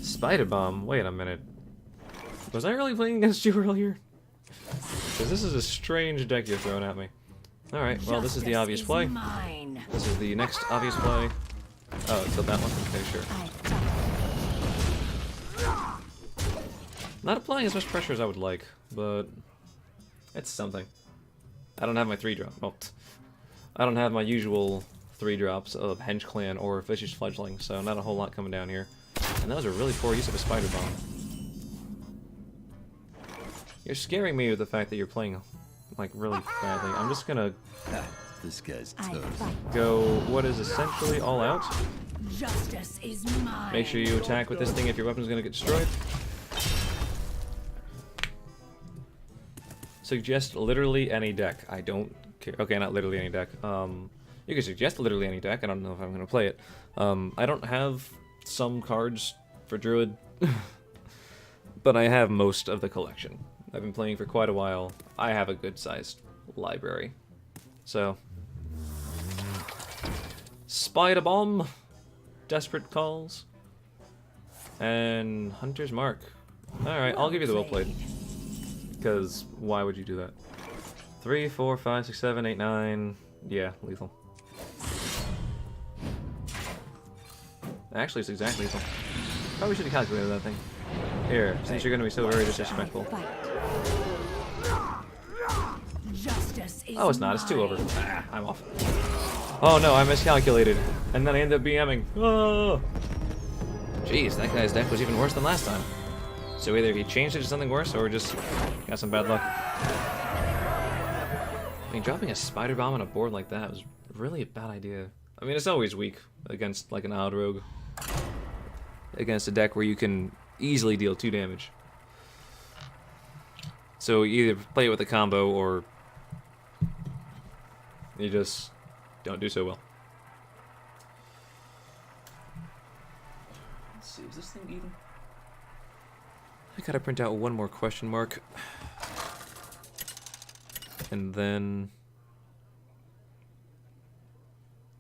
Spider Bomb. Wait a minute. Was I really playing against you earlier? Because this is a strange deck you're throwing at me. Alright, well, this is the obvious play. Mine. This is the next obvious play. Oh, it's still that one? Okay, sure. Not applying as much pressure as I would like, but it's something. I don't have my 3-drop. Well, I don't have my usual 3-drops of Henge Clan or Vicious Fledgling, so not a whole lot coming down here. And that was a really poor use of a Spider Bomb. You're scaring me with the fact that you're playing, like, really badly. I'm just gonna This guy's I toast. fight. go what is essentially all out. Justice is mine. Make sure you attack with this thing if your weapon's gonna get destroyed. Suggest literally any deck. I don't care. Okay, not literally any deck. You can suggest literally any deck. I don't know if I'm gonna play it. I don't have some cards for Druid, but I have most of the collection. I've been playing for quite a while. I have a good-sized library. So, Spider Bomb, Desperate Calls, and Hunter's Mark. Alright, I'll give you the well played. Because why would you do that? 3, 4, 5, 6, 7, 8, 9. Yeah, lethal. Actually, it's exactly lethal. Probably should have calculated that thing. Here, since you're going to be so very disrespectful. Justice is Oh, it's not. It's 2 over. mine. Ah, I'm off. Oh no, I miscalculated. And then I ended up BMing. Oh. Jeez, that guy's deck was even worse than last time. So either he changed it to something worse, or just got some bad luck. I mean, dropping a spider bomb on a board like that was really a bad idea. I mean, it's always weak against like an odd rogue. Against a deck where you can easily deal 2 damage. So you either play it with a combo, or you just don't do so well. Let's see, is this thing even? I gotta print out one more question mark. And then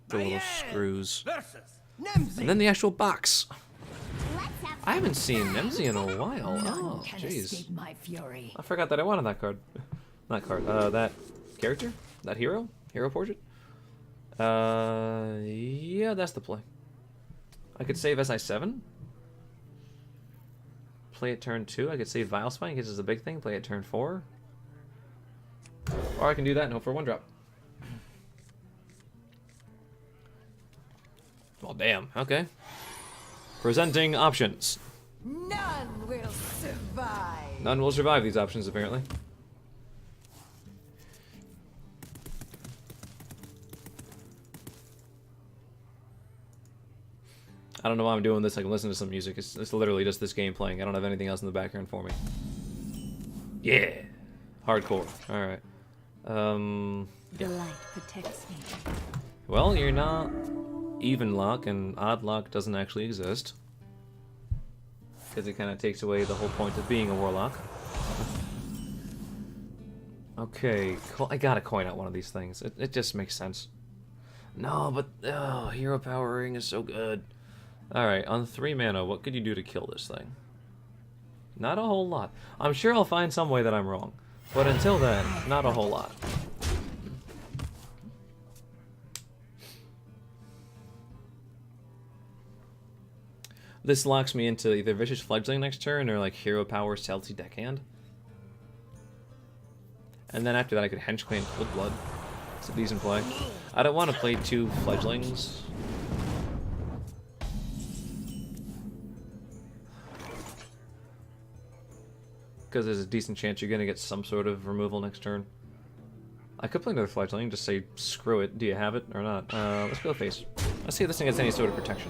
the little screws. And then the actual box. I haven't seen Nemsy in a while. None Oh, can jeez. escape my fury. I forgot that I wanted that card. Not card. That character? That hero? Hero portrait? Yeah, that's the play. I could save SI7. Play it turn 2. I could save Vile Spine, because it's a big thing. Play it turn 4. Or I can do that and hope for 1-drop. Well, damn. Okay. Presenting options. None will survive. None will survive these options, apparently. I don't know why I'm doing this. I can listen to some music. It's literally just this game playing. I don't have anything else in the background for me. Yeah. Hardcore. Alright. The Yeah. light protects me. Well, you're not even lock, and odd lock doesn't actually exist. Because it kind of takes away the whole point of being a warlock. Okay, I gotta coin out one of these things. It just makes sense. No, but oh, hero powering is so good. Alright, on 3 mana, what could you do to kill this thing? Not a whole lot. I'm sure I'll find some way that I'm wrong. But until then, not a whole lot. This locks me into either Vicious Fledgling next turn or like Hero Power Stealthy Deckhand. And then after that I could Hench Clan Cold Blood. It's a decent play. I don't want to play 2 Fledglings. Because there's a decent chance you're going to get some sort of removal next turn. I could play another Fledgling, just say screw it, do you have it or not? Let's go face. Let's see if this thing has any sort of protection.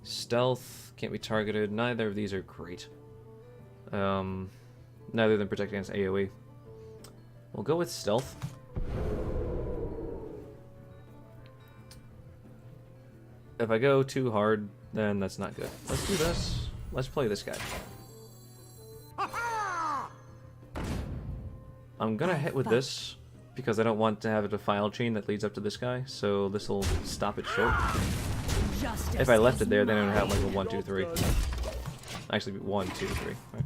Stealth, can't be targeted. Neither of these are great. Neither of them protect against AoE. We'll go with Stealth. If I go too hard, then that's not good. Let's do this. Let's play this guy. I'm gonna hit with this because I don't want to have a defile chain that leads up to this guy, so this will stop it short. Justice If I left is it there, then it would mine. have like a 1, 2, 3. Actually, 1, 2, 3. Right.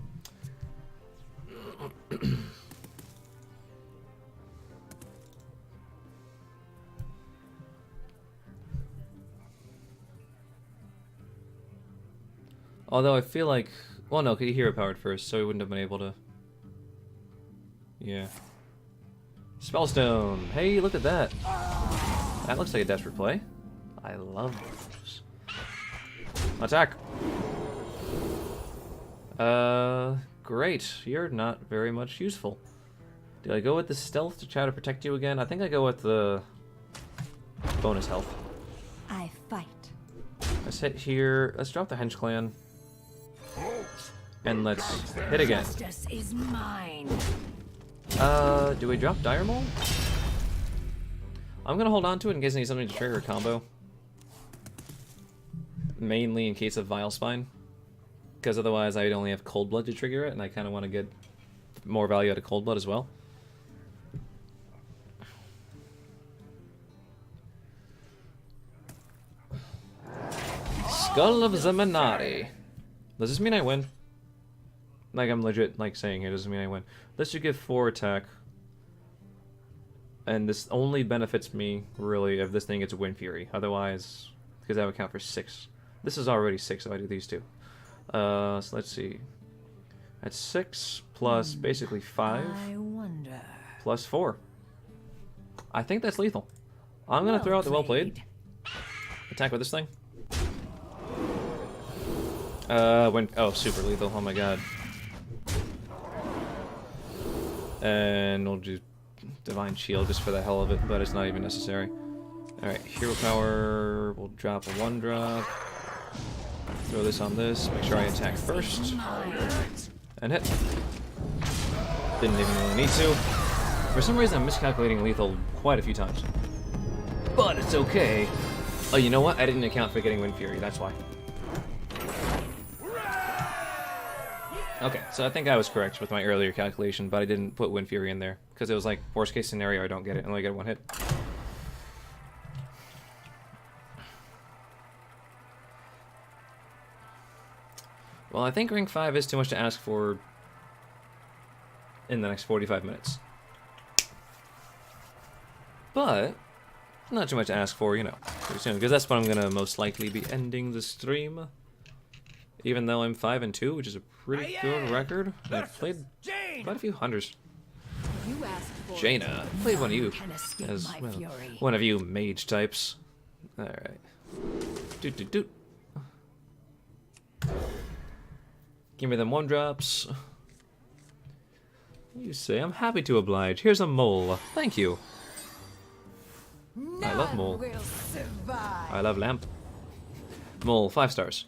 Although I feel like, well, no, he hero powered first, so he wouldn't have been able to. Yeah. Spellstone. Hey, look at that. That looks like a desperate play. I love those. Attack. Great. You're not very much useful. Did I go with the stealth to try to protect you again? I think I go with the bonus health. I fight. Let's hit here. Let's drop the Hench Clan. And let's hit again. Justice is mine. Do we drop Dire Maul? I'm gonna hold on to it in case I need something to trigger a combo. Mainly in case of Vile Spine. Because otherwise I'd only have Cold Blood to trigger it, and I kind of want to get more value out of Cold Blood as well. Skull of Zeminati. Does this mean I win? Like, I'm legit, like, saying it doesn't mean I win. This should give 4 attack. And this only benefits me, really, if this thing gets Wind Fury. Otherwise, because that would count for 6. This is already 6 if I do these 2. So let's see. That's 6 plus basically 5. I wonder. +4. I think that's lethal. I'm gonna throw out the well played. Attack with this thing. Oh, super lethal. Oh my god. And we'll do Divine Shield just for the hell of it, but it's not even necessary. Alright, Hero Power. We'll drop a 1-drop. Throw this on this. Make sure I attack first. And hit. Didn't even really need to. For some reason, I'm miscalculating lethal quite a few times. But it's okay. Oh, you know what? I didn't account for getting Wind Fury. That's why. Okay, so I think I was correct with my earlier calculation, but I didn't put Wind Fury in there because it was like worst case scenario. I don't get it, and only get 1 hit. Well, I think rank 5 is too much to ask for in the next 45 minutes. But not too much to ask for, you know, pretty soon, because that's when I'm gonna most likely be ending the stream. Even though I'm 5-2, which is a pretty good record. I've played quite a few hunters. You asked for Jaina, I played one of you can escape as my well, fury. one of you mage types. All right. Doot doot doot. Give me them 1-drops. You say I'm happy to oblige. Here's a mole. Thank you. I love mole. None will survive. I love lamp. Mole, 5 stars.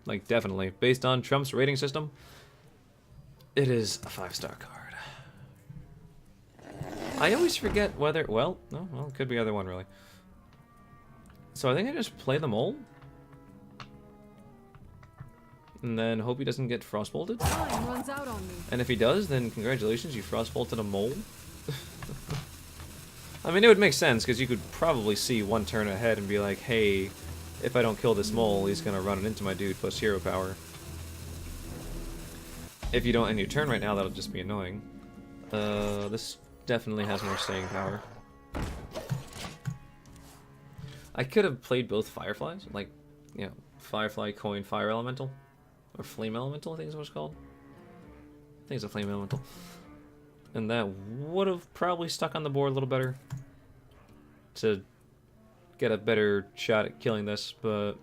Like, definitely. Based on Trump's rating system, it is a 5-star card. I always forget whether... Well, no, well, it could be either one, really. So I think I just play the mole. And then hope he doesn't get frostbolted. Time runs out on me. And if he does, then congratulations, you frostbolted a mole. I mean, it would make sense, because you could probably see one turn ahead and be like, hey, if I don't kill this mole, he's gonna run it into my dude plus hero power. If you don't end your turn right now, that'll just be annoying. This definitely has more staying power. I could have played both Fireflies, like, you know, Firefly, Coin, Fire Elemental. Or Flame Elemental, I think is what it's called. I think it's a Flame Elemental. And that would have probably stuck on the board a little better to get a better shot at killing this, but...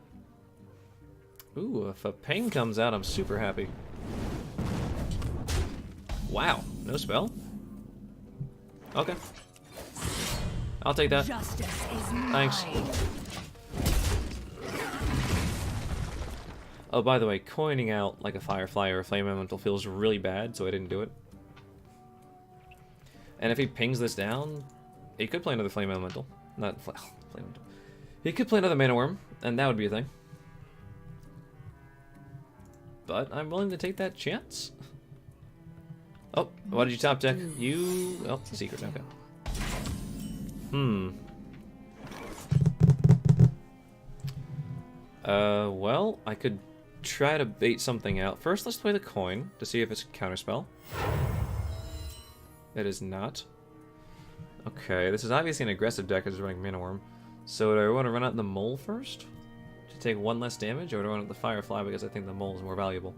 Ooh, if a Pain comes out, I'm super happy. Wow, no spell? Okay. I'll take that. Justice is Thanks. mine. Oh, by the way, coining out like a Firefly or a Flame Elemental feels really bad, so I didn't do it. And if he pings this down, he could play another Flame Elemental. Not Flame Elemental. He could play another Mana Worm, and that would be a thing. But I'm willing to take that chance. Oh, what did you top deck? You... Oh, secret, okay. Well, I could try to bait something out. First, let's play the coin to see if it's a counterspell. It is not. Okay, this is obviously an aggressive deck because it's running Mana Worm. So do I want to run out the mole first to take 1 less damage, or do I want the Firefly because I think the mole is more valuable?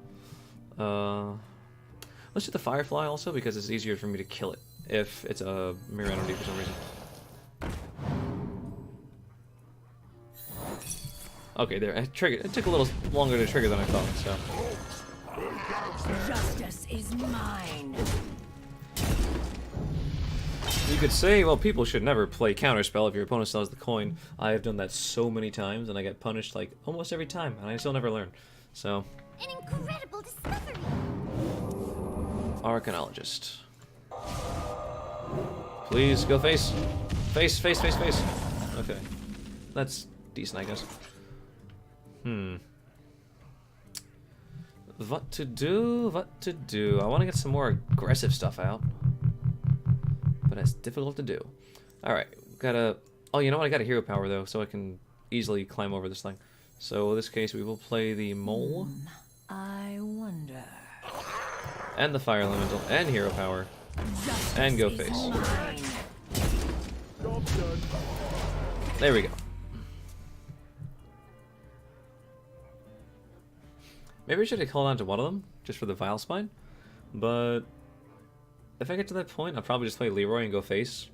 Let's do the Firefly also because it's easier for me to kill it if it's a mirror entity for some reason. Okay, there. It triggered. It took a little longer to trigger than I thought. So Justice is mine. you could say, well, people should never play counterspell if your opponent still has the coin. I have done that so many times, and I get punished like almost every time, and I still never learn. So. An incredible discovery. Arcanologist. Please go face. Face, face, face, face. Okay. That's decent, I guess. What to do? What to do? I want to get some more aggressive stuff out. But it's difficult to do. Alright, gotta... Oh, you know what? I got a hero power, though, so I can easily climb over this thing. So, in this case, we will play the mole. I wonder. And the fire elemental. And hero power. Justice And go is face. mine. There we go. Maybe I should have held on to one of them, just for the Vile Spine, but If I get to that point, I'll probably just play Leroy and go face.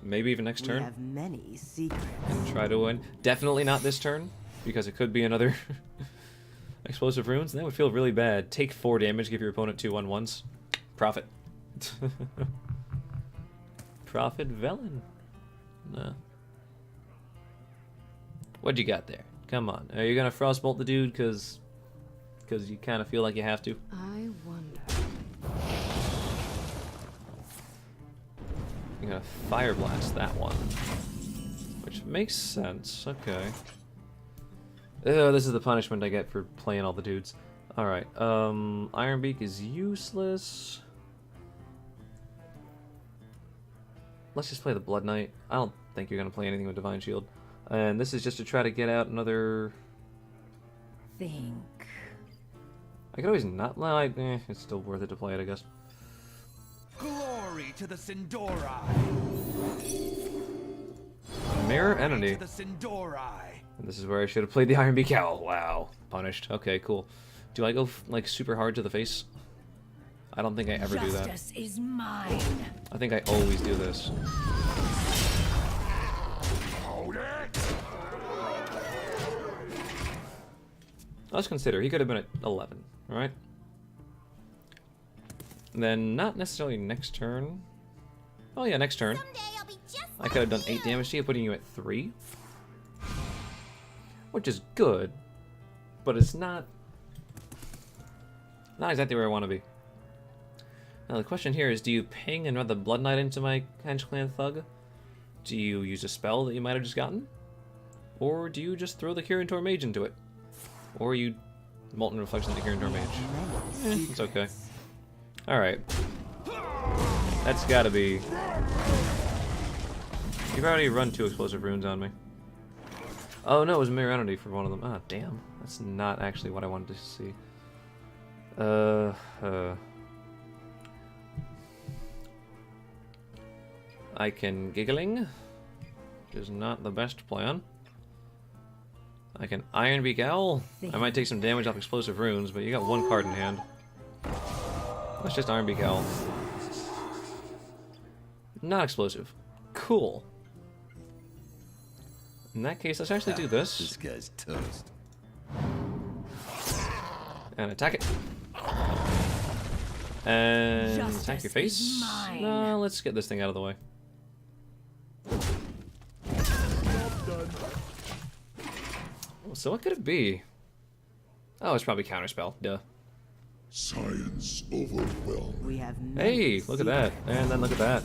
Maybe even next We turn. have many secrets. And try to win. Definitely not this turn, because it could be another explosive runes, and that would feel really bad. Take 4 damage, give your opponent 2 1/1s. Profit. Profit Velen. No. What'd you got there? Come on. Are you gonna frostbolt the dude because you kind of feel like you have to? I wonder. You're gonna fire blast that one, which makes sense. Okay. Oh, this is the punishment I get for playing all the dudes. All right. Ironbeak is useless. Let's just play the Blood Knight. I don't think you're gonna play anything with Divine Shield, and this is just to try to get out another. Think. I could always not. Well, it's still worth it to play it, I guess. Glory to the Sindori. Mirror Entity. To the Sindori. And this is where I should have played the Iron Beak Owl. Wow. Punished. Okay, cool. Do I go like super hard to the face? I don't think I ever do that. Justice is mine. I think I always do this. Hold it. Let's consider he could have been at 11, right? And then not necessarily next turn. Oh yeah, next turn. Someday I'll be just I could have done 8 damage to you, putting you at 3. Which is good, but it's not exactly where I want to be. Now the question here is, do you ping another Blood Knight into my Henge Clan Thug? Do you use a spell that you might have just gotten? Or do you just throw the Kirin Tor Mage into it? Or you Molten Reflection the Kirin Tor Mage? It's okay. Alright. That's gotta be... You've already run 2 explosive runes on me. Oh no, it was Mirror Entity for one of them. Ah, damn. That's not actually what I wanted to see. I can Giggling, which is not the best plan. I can Ironbeak Owl. I might take some damage off explosive runes, but you got 1 card in hand. Let's just Ironbeak Owl. Not explosive. Cool. In that case, let's actually do This this. guy's toast. And attack it. And Justice attack your is face. mine. No, let's get this thing out of the way. So what could it be? Oh, it's probably Counterspell. Duh. Science overwhelmed. We have many Hey, look at that. And then look at that.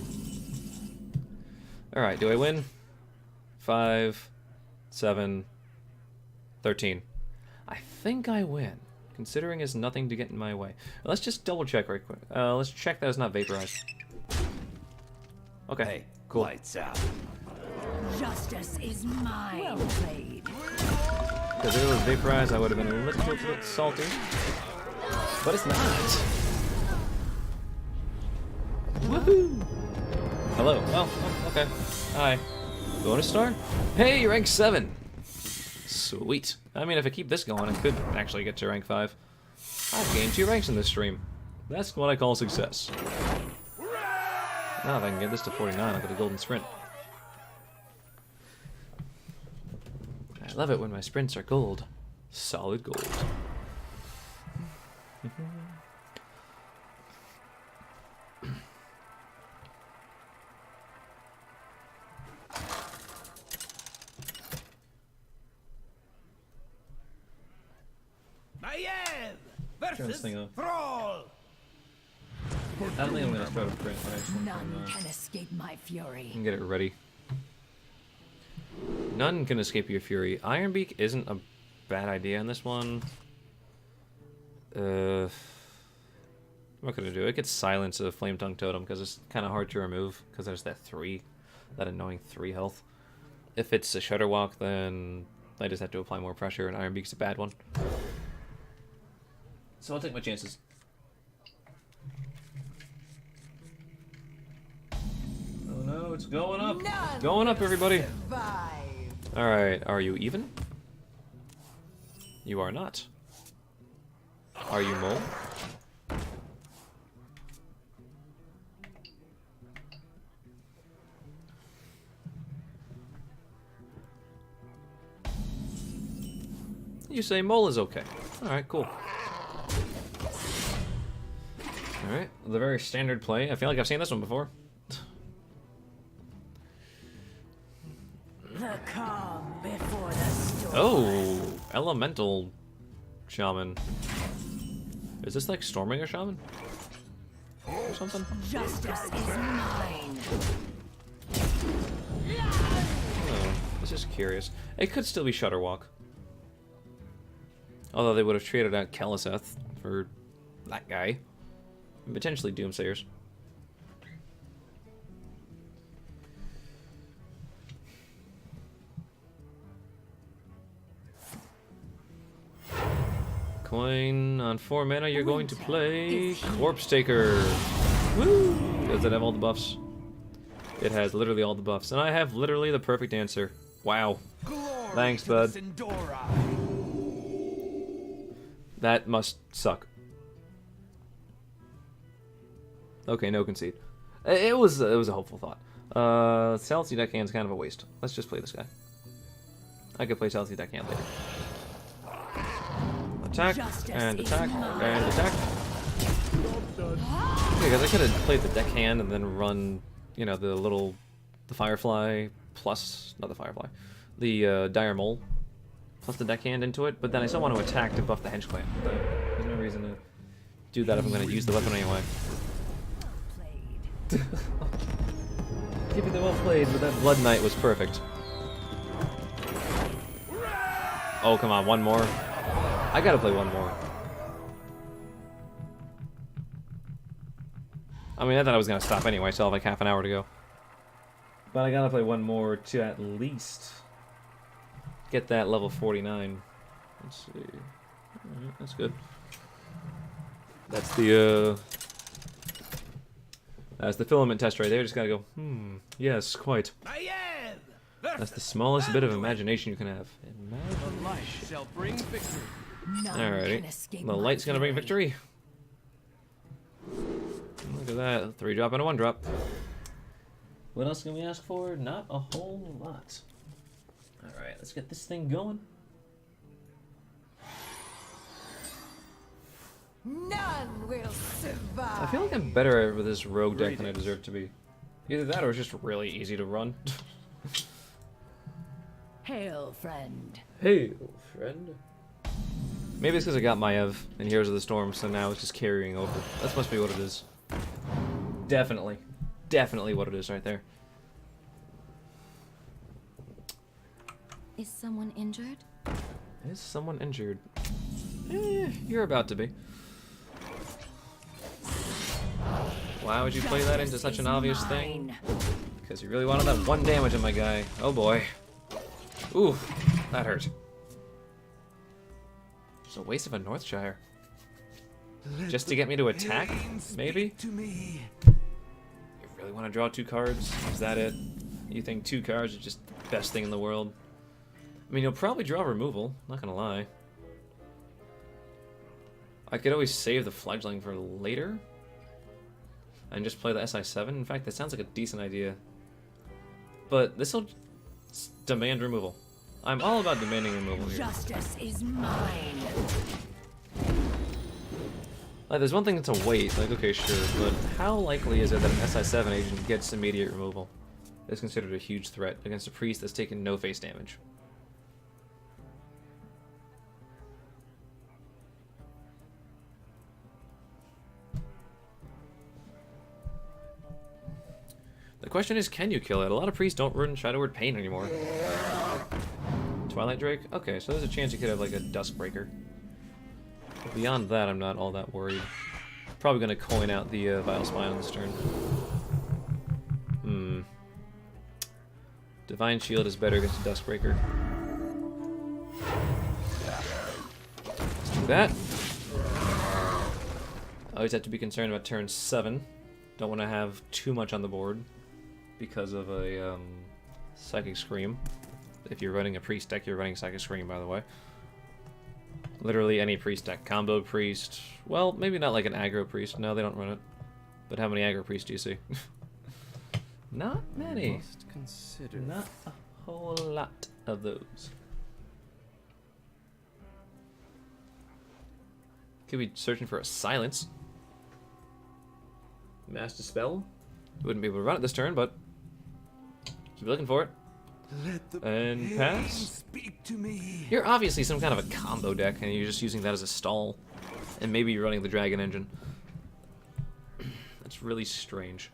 Alright, do I win? 5, 7, 13. I think I win, considering there's nothing to get in my way. Let's just double check right quick. Let's check that it's not vaporized. Okay, Hey, cool. lights out. Justice is mine. Well played. Because if it was vaporized, I would have been a little bit salty. But it's not. Woohoo! Hello. Oh, okay. Hi. Bonus star? Hey, rank 7! Sweet. I mean, if I keep this going, I could actually get to rank 5. I've gained 2 ranks in this stream. That's what I call success. Now if I can get this to 49, I'll get a golden sprint. I love it when my sprints are gold. Solid gold. Maiev this versus thing off. Thrall. I don't think I'm gonna start a print, but I just want None to can escape my fury. get it ready. None can escape your fury. Ironbeak isn't a bad idea in this one. What can I do? It gets silence a Flame Tongue Totem because it's kind of hard to remove because there's that annoying 3 health. If it's a Shudderwalk, then I just have to apply more pressure, and Ironbeak's a bad one. So I'll take my chances. Oh no, it's going up! It's going up, everybody! Alright, are you even? You are not. Are you mole? You say mole is okay. Alright, cool. Alright, the very standard play. I feel like I've seen this one before. The calm before the storm. Oh, elemental shaman. Is this like Stormbringer shaman? Or something? Justice is mine. Oh, this is curious. It could still be Shudderwalk. Although they would have traded out Keliseth for that guy. And potentially Doomsayers. Coin on 4 mana, you're going to play Corpse Taker. Woo! Does it have all the buffs? It has literally all the buffs. And I have literally the perfect answer. Wow. Glory Thanks, to bud. the Sindora. That must suck. Okay, no concede. It was a hopeful thought. Salty Deckhand's kind of a waste. Let's just play this guy. I could play Salty Deckhand later. Attack, and attack, and attack. Okay, because I could have played the Deckhand and then run, you know, the Firefly plus, not the Firefly, the Dire Mole plus the Deckhand into it, but then I still want to attack to buff the Hench Clan. There's no reason to do that if I'm going to use the weapon anyway. Played. Give me the well played, but that Blood Knight was perfect. Oh, come on, one more. I gotta play one more. I mean, I thought I was gonna stop anyway, so I have like half an hour to go. But I gotta play one more to at least get that level 49. Let's see. Alright, that's good. That's the filament test right there. Just gotta go, yes, quite. I am. That's the smallest bit of imagination you can have. The light shall bring victory. None can Alrighty. escape The my light's gonna bring fury. victory. Look at that. 3-drop and a 1-drop. What else can we ask for? Not a whole lot. Alright, let's get this thing going. None will survive. I feel like I'm better with this rogue deck than I deserve to be. Either that or it's just really easy to run. Hail, friend. Hey, friend. Maybe it's because I got Maiev in Heroes of the Storm, so now it's just carrying over. That must be what it is. Definitely. Definitely what it is right there. Is someone injured? Is someone injured? You're about to be. Why would you play that into such an obvious thing? Because you really wanted that 1 damage on my guy. Oh boy. Ooh, that hurt. It's a waste of a Northshire. Just to get me to attack, maybe? To me. You really want to draw 2 cards? Is that it? You think 2 cards are just the best thing in the world? I mean, you'll probably draw removal, not gonna lie. I could always save the Fledgling for later. And just play the SI7. In fact, that sounds like a decent idea. But this'll demand removal. I'm all about demanding removal here. Justice is mine. Like, there's one thing to wait, like, okay, sure, but how likely is it that an SI7 agent gets immediate removal? It's considered a huge threat against a priest that's taken no face damage. The question is, can you kill it? A lot of priests don't run Shadowward Pain anymore. Twilight Drake? Okay, so there's a chance you could have like a Duskbreaker. But beyond that, I'm not all that worried. Probably gonna coin out the Vile Spine on this turn. Divine Shield is better against a Duskbreaker. Let's do that. Always have to be concerned about turn 7. Don't want to have too much on the board because of a Psychic Scream. If you're running a priest deck, you're running Psychic Scream, by the way. Literally any priest deck. Combo priest. Well, maybe not like an aggro priest. No, they don't run it. But how many aggro priests do you see? Not many. Consider. Not a whole lot of those. Could be searching for a silence. Mass Dispel. Wouldn't be able to run it this turn, but keep looking for it. Let the And pain pass. speak to me. You're obviously some kind of a combo deck, and you're just using that as a stall. And maybe you're running the Dragon Engine. That's really strange.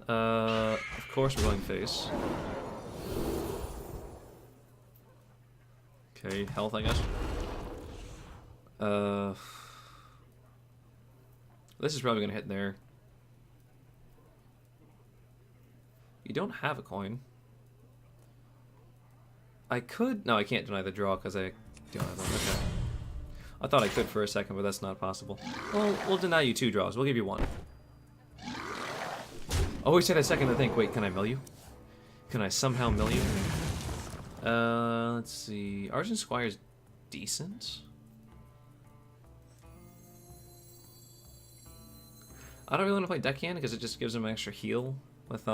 Of course we're going face. Okay, health, I guess. This is probably gonna hit there. You don't have a coin. I could... No, I can't deny the draw because I don't have one. Okay. I thought I could for a second, but that's not possible. Well, we'll deny you 2 draws. We'll give you 1. Always had a second to think, wait, can I mill you? Can I somehow mill you? Let's see. Argent Squire's decent. I don't really want to play Deckhand because it just gives him an extra heal with,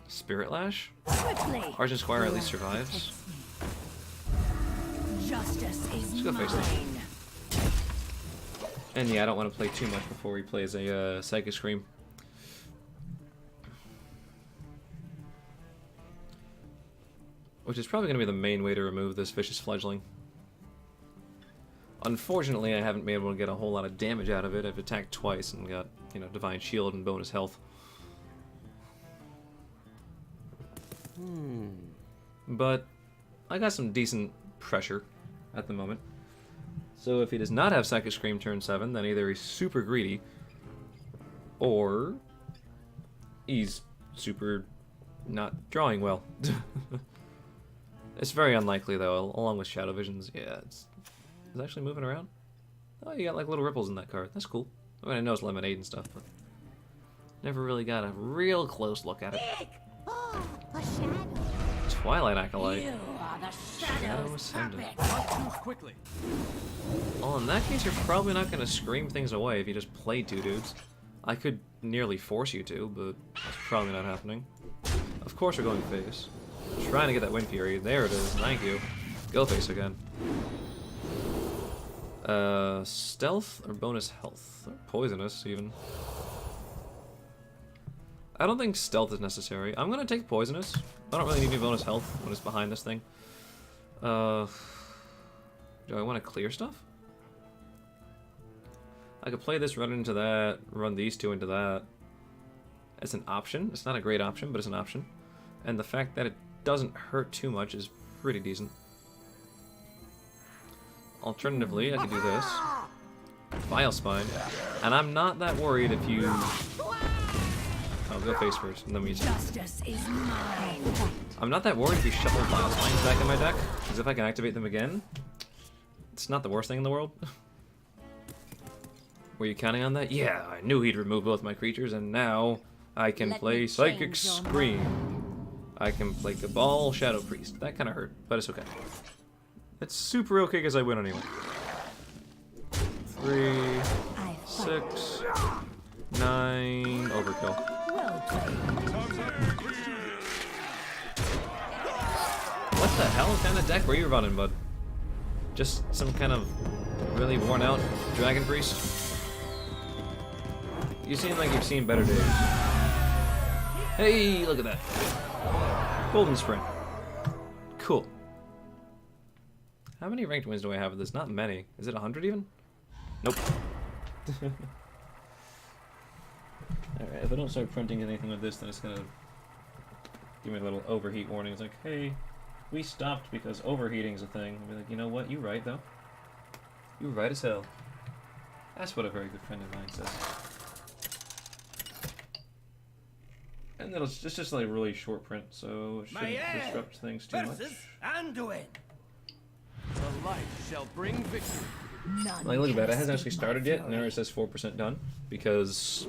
Spirit Lash. Quickly. Argent Squire at least survives. Justice is Let's go face it. mine. And yeah, I don't want to play too much before he plays a Psychic Scream. Which is probably going to be the main way to remove this Vicious Fledgling. Unfortunately, I haven't been able to get a whole lot of damage out of it. I've attacked twice and got, you know, Divine Shield and bonus health. But I got some decent pressure at the moment. So if he does not have Psychic Scream turn 7, then either he's super greedy, or he's super not drawing well. It's very unlikely, though, along with Shadow Visions. Yeah, it's actually moving around. Oh, you got like little ripples in that card. That's cool. I mean, I know it's Lemonade and stuff, but never really got a real close look at it. Oh, a shadow. Twilight Acolyte. You are the Shadow Shadow's Ascendant. puppet. Move quickly. Well, in that case, you're probably not going to scream things away if you just play 2 dudes. I could nearly force you to, but that's probably not happening. Of course we're going face. Trying to get that Wind Fury. There it is. Thank you. Go face again. Stealth or bonus health? Or poisonous, even. I don't think stealth is necessary. I'm gonna take poisonous. I don't really need any bonus health when it's behind this thing. Do I want to clear stuff? I could play this, run into that, run these 2 into that. It's an option. It's not a great option, but it's an option. And the fact that it doesn't hurt too much is pretty decent. Alternatively, I could do this. Vile Spine. And I'm not that worried if you... I'll go face first, and then we... Justice is mine. I'm not that worried if you shuffle Vile Spines back in my deck, because if I can activate them again, it's not the worst thing in the world. Were you counting on that? Yeah, I knew he'd remove both my creatures, and now I can Let play me Psychic change your Scream. I can play Cabal, Shadow Priest. That kind of hurt, but it's okay. It's super okay because I win anyway. 3, I 6, 9, overkill. Well played. What the hell kind of deck were you running, bud? Just some kind of really worn out Dragon Priest? You seem like you've seen better days. Hey, look at that. Golden Sprint. Cool. How many ranked wins do I have with this? Not many. Is it 100 even? Nope. Alright, if I don't start printing anything with this, then it's gonna give me a little overheat warning. It's like, hey, we stopped because overheating's a thing. I'll be like, you know what? You right, though. You right as hell. That's what a very good friend of mine says. And it's just like really short print, so it shouldn't disrupt things too much. Versus Anduin. The light shall bring victory. None Like, look at that. It can hasn't actually escape my started yet, and fury. there it says 4% done, because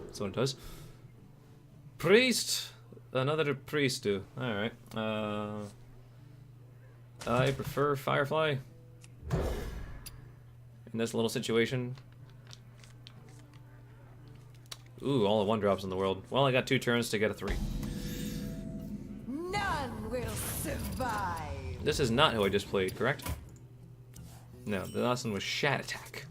that's what it does. Priest! Another priest do. Alright. I prefer Firefly. In this little situation. Ooh, all the 1-drops in the world. Well, I got 2 turns to get a 3. None will survive. This is not who I just played, correct? No, the last one was Shat Attack.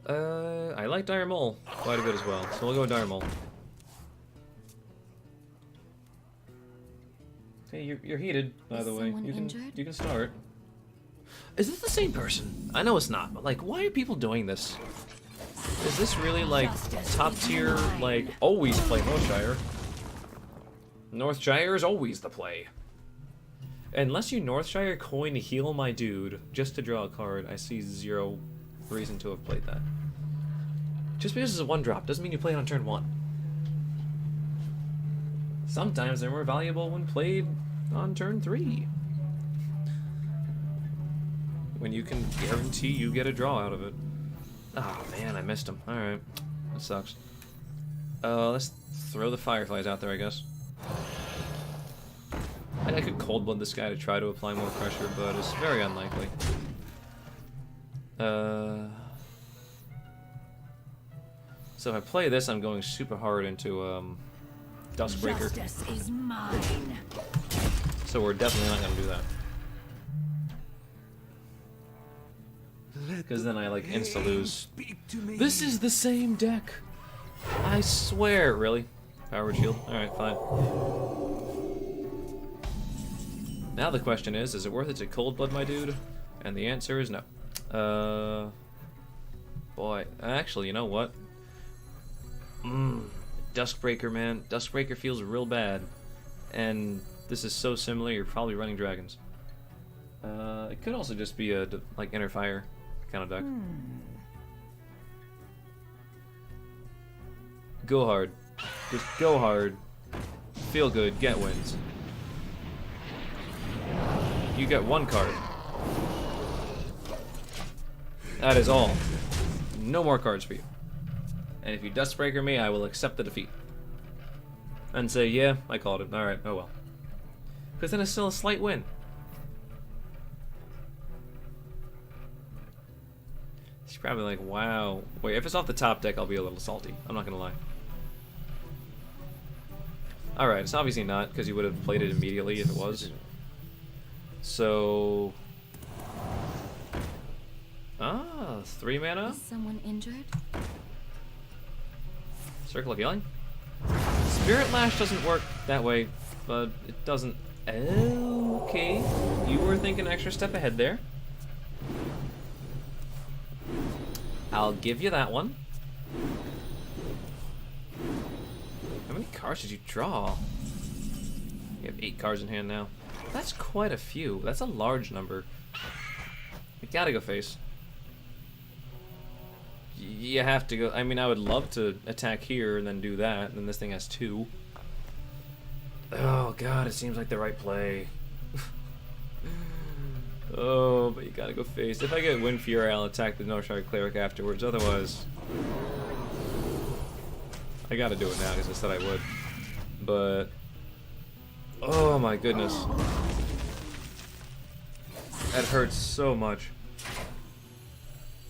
I like Dire Mole quite a bit as well, so we'll go with Dire Mole. Hey, you're heated, by Is the way. someone injured? You can start. Is this the same person? I know it's not, but like, why are people doing this? Is this really like top tier? Like, always play Northshire. Northshire is always the play. Unless you Northshire coin heal my dude just to draw a card, I see zero reason to have played that. Just because it's a 1-drop doesn't mean you play it on turn 1. Sometimes they're more valuable when played on turn 3. When you can guarantee you get a draw out of it. Oh man, I missed him. Alright. That sucks. Let's throw the Fireflies out there, I guess. I could cold blood this guy to try to apply more pressure, but it's very unlikely. So if I play this, I'm going super hard into Duskbreaker. Justice is mine. So we're definitely not gonna do that. Because then I like insta lose. Speak to me. This is the same deck. I swear. Really? Power Shield. All right, fine. Now the question is it worth it to cold blood my dude? And the answer is no. Boy, actually, you know what? Duskbreaker, man. Duskbreaker feels real bad. And this is so similar, you're probably running dragons. It could also just be a, like, Inner Fire kind of deck. Go hard. Just go hard. Feel good, get wins. You get 1 card. That is all. No more cards for you. And if you Duskbreaker me, I will accept the defeat. And say, yeah, I called it. Alright, oh well. Because then it's still a slight win. She's probably like, wow. Wait, if it's off the top deck, I'll be a little salty. I'm not gonna lie. Alright, it's obviously not, because you would have played it immediately if it was. So... Ah, 3 mana? Is someone injured? Circle of Healing? Spirit Lash doesn't work that way, but it doesn't... Okay, you were thinking extra step ahead there. I'll give you that one. How many cards did you draw? You have 8 cards in hand now. That's quite a few. That's a large number. You gotta go face. You have to go. I mean, I would love to attack here and then do that, and then this thing has 2. Oh god, it seems like the right play. Oh, but you gotta go face. If I get Wind Fury, I'll attack the Northshire Cleric afterwards. Otherwise, I gotta do it now because I said I would. But oh my goodness, that hurts so much.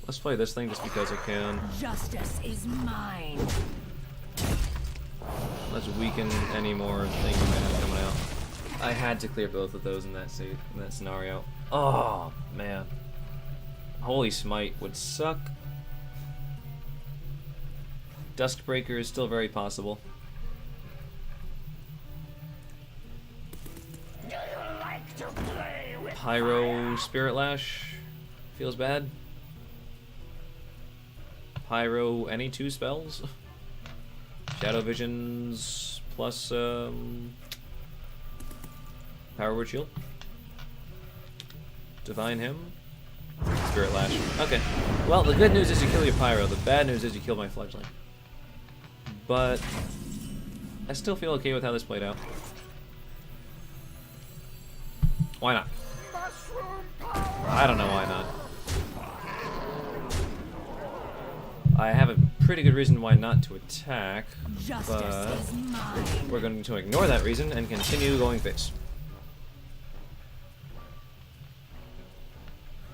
Let's play this thing just because I can. Justice is mine. Let's weaken any more things you might have coming out. I had to clear both of those in that scenario. Oh man, Holy Smite would suck. Duskbreaker is still very possible. Pyro Spirit Lash feels bad. Pyro any 2 spells. Shadow Visions plus Power Word Shield. Divine Hymn. Spirit Lash. Okay. Well, the good news is you kill your Pyro. The bad news is you kill my Fledgling. But I still feel okay with how this played out. Why not? I don't know why not. I have a pretty good reason why not to attack, but we're going to ignore that reason and continue going face.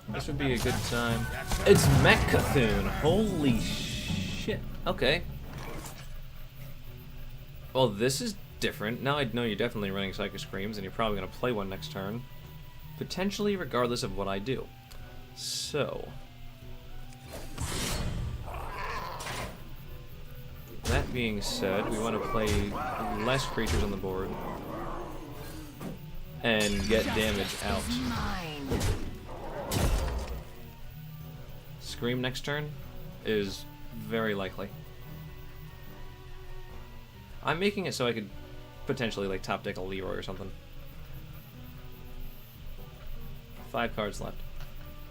This would be a good time. It's Mech-Cthulhu. Holy shit. Okay. Well, this is different. Now I know you're definitely running Psychic Screams, and you're probably going to play one next turn. potentially regardless of what I do. So, that being said, we want to play less creatures on the board and get damage out. Mine. Scream next turn is very likely. I'm making it so I could potentially like top deck a Leroy or something. 5 cards left.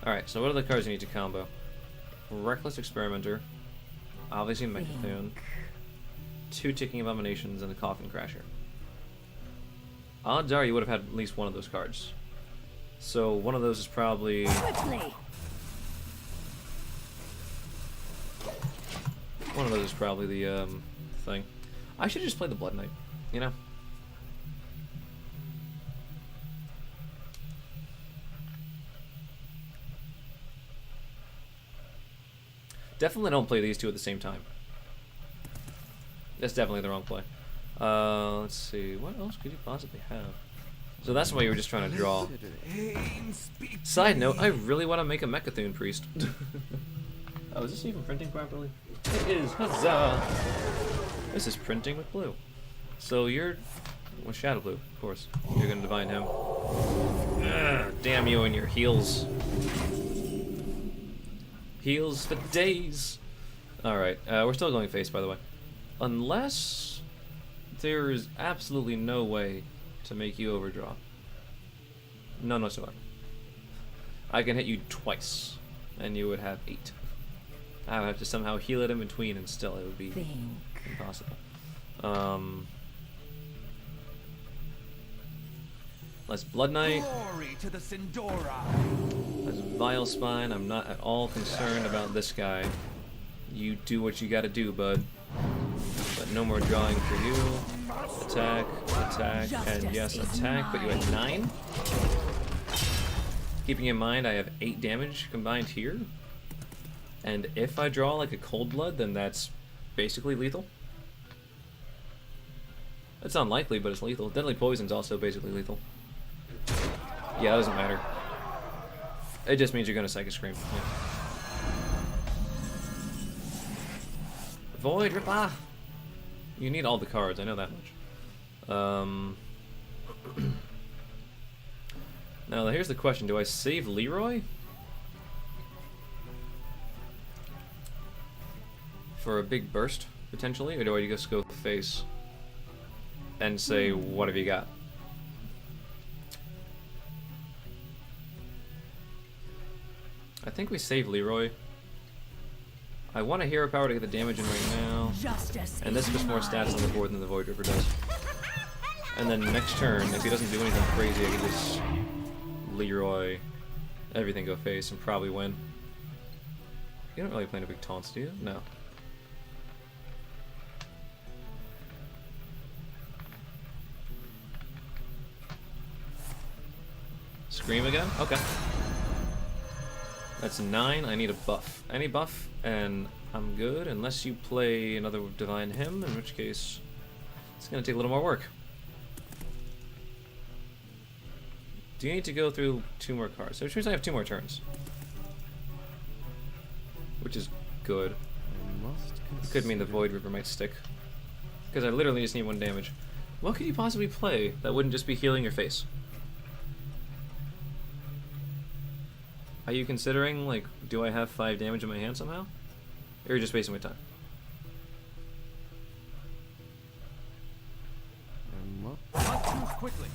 Alright, so what are the cards you need to combo? Reckless Experimenter, obviously Mechathune, 2 Ticking Abominations, and the Coffin Crasher. Odds are you would have had at least one of those cards. So one of those is probably... Quickly. One of those is probably the thing. I should just play the Blood Knight, you know? Definitely don't play these two at the same time. That's definitely the wrong play. Let's see, what else could you possibly have? So that's why you were just trying to draw. Side note, I really want to make a Mechathune Priest. Oh, is this even printing properly? It is, huzzah! This is printing with blue. So you're... with Shadow Blue, of course. You're gonna divine him. Ugh, damn you and your heals. Heals for days! Alright, we're still going face, by the way. Unless... there is absolutely no way to make you overdraw. None whatsoever. I can hit you twice, and you would have 8. I would have to somehow heal it in between, and still it would be impossible. Let's Blood Knight. Glory to the Sindora. Let's Vile Spine. I'm not at all concerned about this guy. You do what you gotta do, bud. But no more drawing for you. Attack, attack, and yes, attack, but you had 9. Keeping in mind I have 8 damage combined here. And if I draw like a Cold Blood, then that's basically lethal. It's unlikely, but it's lethal. Deadly Poison's also basically lethal. Yeah, it doesn't matter. It just means you're gonna Psychic Scream. Yeah. Void Ripper! You need all the cards, I know that much. Now here's the question, do I save Leroy? For a big burst, potentially? Or do I just go face and say, what have you got? I think we save Leroy. I want a hero power to get the damage in right now. And this puts more stats on the board than the Void Ripper does. And then next turn, if he doesn't do anything crazy, I can just Leroy, everything go face, and probably win. You don't really play any big taunts, do you? No. Scream again? Okay. That's 9. I need a buff. Any buff, and I'm good, unless you play another Divine Hymn, in which case it's going to take a little more work. Do you need to go through 2 more cards? Which means I have 2 more turns. Which is good. It could mean the Void Ripper might stick. Because I literally just need 1 damage. What could you possibly play that wouldn't just be healing your face? Are you considering, like, do I have 5 damage in my hand somehow? Or are you just wasting my time? Quickly.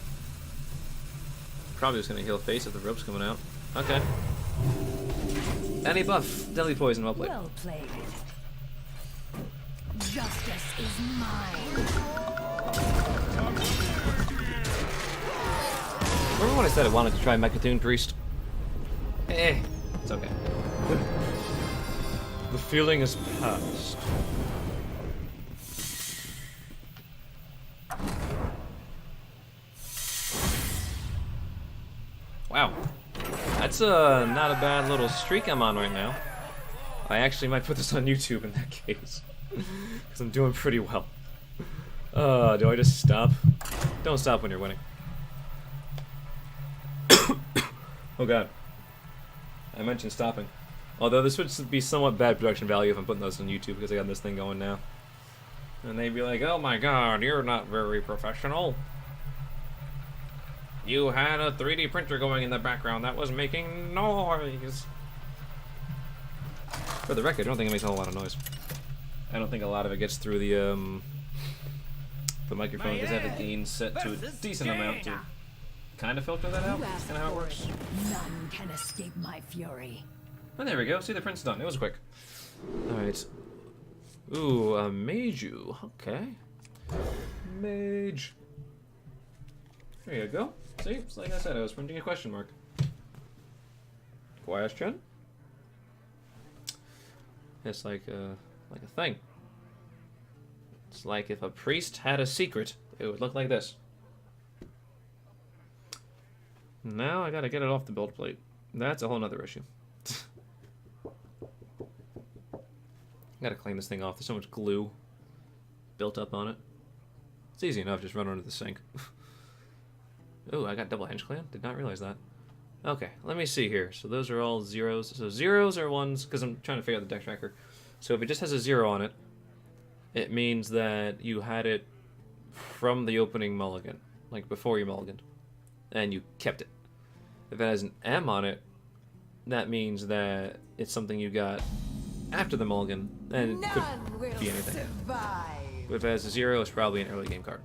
Probably just gonna heal face if the rope's coming out. Okay. Any buff. Deadly Poison, well played. Well played. Justice is mine. Remember when I said I wanted to try Mechathune Priest? It's okay. The feeling is past. Wow. That's not a bad little streak I'm on right now. I actually might put this on YouTube in that case. Because I'm doing pretty well. Do I just stop? Don't stop when you're winning. Oh god. I mentioned stopping. Although this would be somewhat bad production value if I'm putting those on YouTube because I got this thing going now. And they'd be like, oh my god, you're not very professional. You had a 3D printer going in the background that was making noise. For the record, I don't think it makes a whole lot of noise. I don't think a lot of it gets through the microphone because I have the gain set to a decent amount to kind of filter that out. You That's asked kind of how it for works. None can escape my fury. Oh, there we go. See, the print's done. It was quick. Alright. Ooh, a Meiju. Okay. Mage. There you go. See, it's like I said, I was printing a question mark. Question? It's like a thing. It's like if a priest had a secret, it would look like this. Now I gotta get it off the build plate. That's a whole nother issue. Gotta clean this thing off. There's so much glue built up on it. It's easy enough, just run under the sink. Oh, I got double Henge Clan? Did not realize that. Okay, let me see here. So those are all zeros. So zeros are ones, because I'm trying to figure out the deck tracker. So if it just has a 0 on it, it means that you had it from the opening mulligan, like before you mulliganed, and you kept it. If it has an M on it, that means that it's something you got after the mulligan, and it could be anything. But if it has a 0, it's probably an early game card.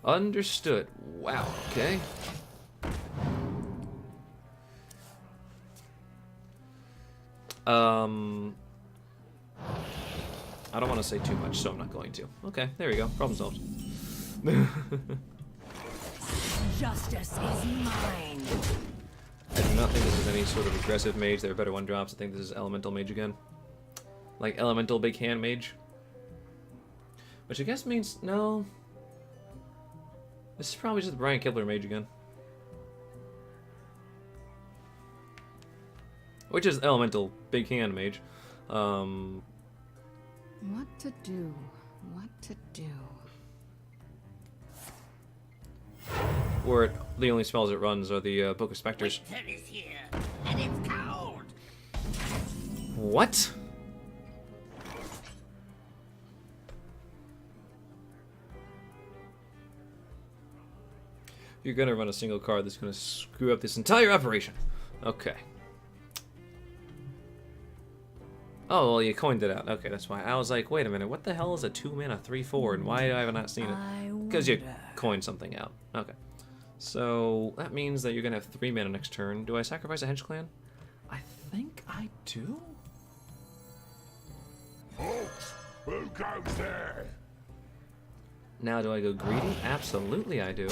Understood. Wow, okay. I don't want to say too much, so I'm not going to. Okay, there we go. Problem solved. Justice is mine. I do not think this is any sort of aggressive mage. There are better 1-drops. I think this is elemental mage again. Like elemental big hand mage. Which I guess means no. This is probably just the Brian Kibler mage again. Which is elemental big hand mage. What to do? What to do? Where the only spells it runs are the Book of Specters. Winter is here, and it's cold. What? You're gonna run a single card that's gonna screw up this entire operation. Okay. Oh, well, you coined it out. Okay, that's why. I was like, wait a minute, what the hell is a 2-mana 3/4, and why have I not seen it? Because you coined something out. Okay. So, that means that you're gonna have 3 mana next turn. Do I sacrifice a Henge Clan? I think I do. Folks, who goes there? Now, do I go greedy? Absolutely I do.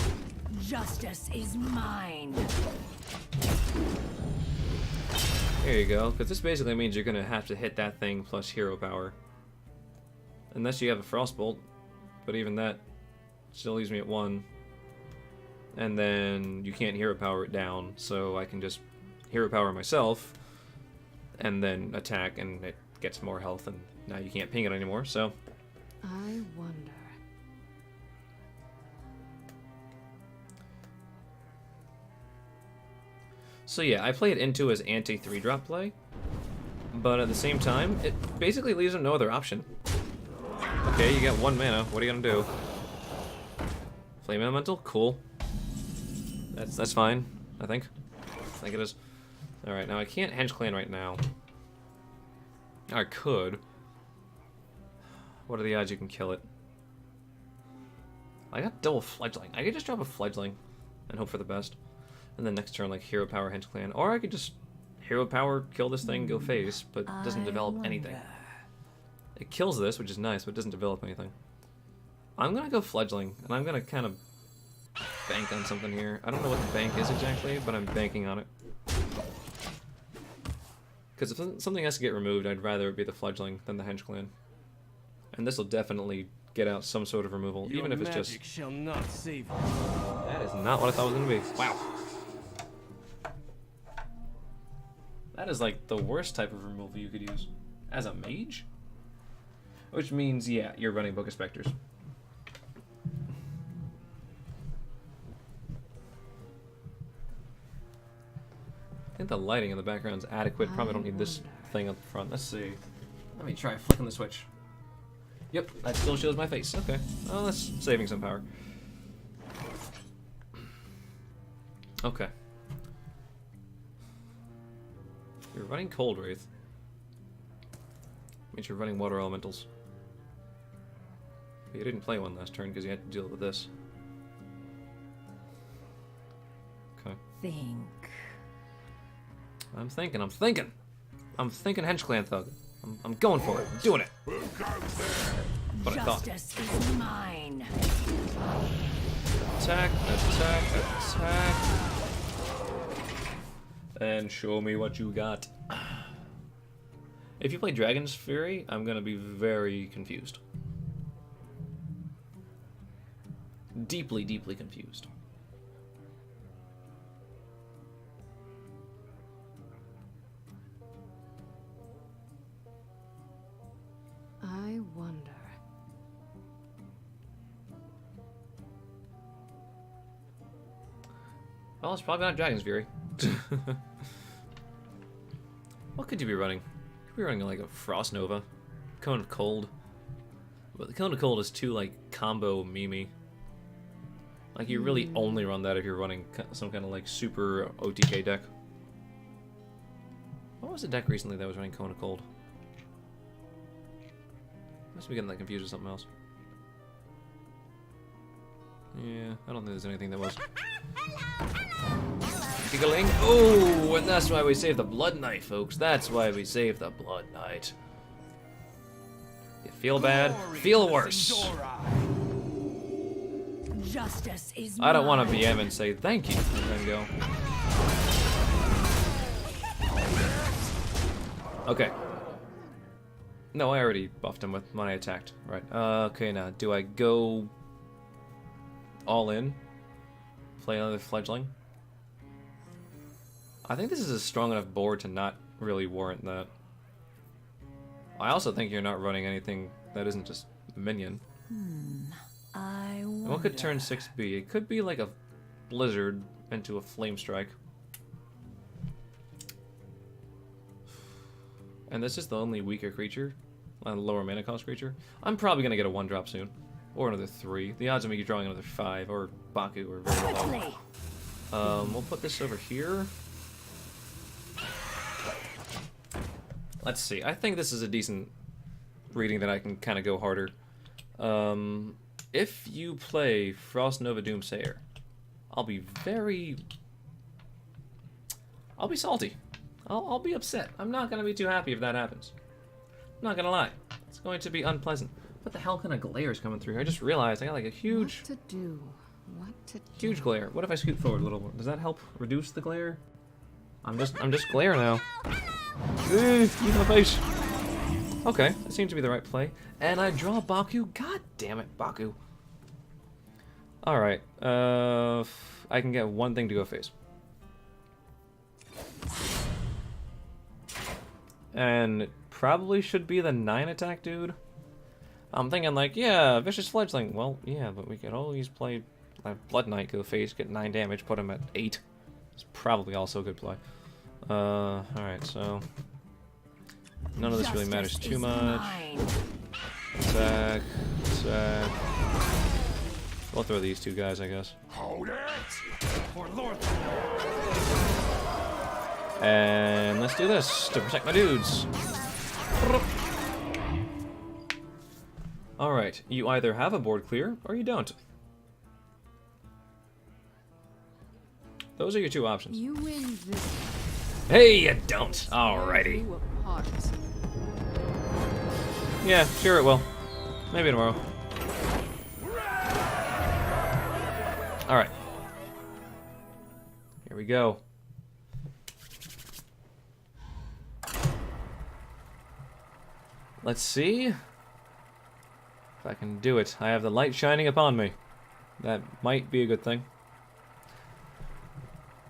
Justice is mine. There you go, because this basically means you're going to have to hit that thing plus hero power. Unless you have a Frostbolt, but even that still leaves me at 1. And then you can't hero power it down, so I can just hero power myself, and then attack, and it gets more health, and now you can't ping it anymore, so... I wonder. So yeah, I play it into as anti-3-drop play, but at the same time, it basically leaves them no other option. Okay, you got 1 mana, what are you gonna do? Flame Elemental? Cool. That's fine, I think. I think it is. Alright, now I can't Henge Clan right now. I could. What are the odds you can kill it? I got double Fledgling. I could just drop a Fledgling and hope for the best. And then next turn, like, Hero Power Henge Clan. Or I could just Hero Power, kill this thing, go face, but it doesn't develop anything. It kills this, which is nice, but it doesn't develop anything. I'm gonna go Fledgling, and I'm gonna kind of bank on something here. I don't know what the bank is exactly, but I'm banking on it. Because if something has to get removed, I'd rather it be the Fledgling than the Henge Clan. And this will definitely get out some sort of removal, even if it's just... Your magic shall not save you. That is not what I thought it was going to be. Wow. That is like the worst type of removal you could use. As a mage? Which means, yeah, you're running Book of Specters. think the lighting in the background's adequate. Probably don't need this thing up front. Let's see. Let me try flicking the switch. Yep, that still shows my face. Okay. Well, that's saving some power. Okay. You're running Cold Wraith. Means you're running Water Elementals. But you didn't play one last turn because you had to deal with this. Okay. Think. I'm thinking. I'm thinking HenchClan Thug. I'm going for it. I'm doing it. Who goes there? What I thought. Justice is mine. Attack, attack, attack. And show me what you got. If you play Dragon's Fury, I'm gonna be very confused. Deeply, deeply confused. I wonder. Well, it's probably not Dragon's Fury. What could you be running? You could be running like a Frost Nova, Cone of Cold. But the Cone of Cold is too like combo memey. Like you really only run that if you're running some kind of like super OTK deck. What was the deck recently that was running Cone of Cold? Must be getting that confused with something else. Yeah, I don't think there's anything that was. Giggling. Oh, and that's why we saved the Blood Knight, folks. That's why we saved the Blood Knight. You feel bad? Feel worse. Justice is I don't want to mine. BM and say thank you and then go. Okay. No, I already buffed him with when I attacked. Right. Okay, now, do I go all in? Play another Fledgling? I think this is a strong enough board to not really warrant that. I also think you're not running anything that isn't just a minion. I And what could turn 6 be? It could be like a Blizzard into a Flame Strike. And this is the only weaker creature, a lower mana cost creature. I'm probably gonna get a 1-drop soon, or another 3. The odds of me drawing another 5 or Baku are very low. quickly. We'll put this over here. Let's see. I think this is a decent reading that I can kind of go harder. If you play Frost Nova Doomsayer, I'll be salty. I'll be upset. I'm not gonna be too happy if that happens. I'm not gonna lie. It's going to be unpleasant. What the hell kind of glare is coming through here? I just realized I got like a huge, What to do? What to do? huge glare. What if I scoot forward a little more? Does that help reduce the glare? I'm just glare now. Eat my face. Okay, that seems to be the right play. And I draw Baku. God damn it, Baku. Alright, I can get one thing to go face. And it probably should be the 9 attack dude. I'm thinking like, yeah, Vicious Fledgling. Well, yeah, but we could always play Blood Knight, go face, get 9 damage, put him at 8. It's probably also a good play. Alright, so none of this really matters Justice too is much. mine. Attack, attack. We'll throw these two guys, I guess. Hold it! For Lord. And let's do this to protect my dudes. Alright, you either have a board clear or you don't. Those are your two options. You win this. Hey, you don't! Alrighty. You apart. Yeah, sure it will. Maybe tomorrow. Alright. Here we go. Let's see if I can do it. I have the light shining upon me. That might be a good thing.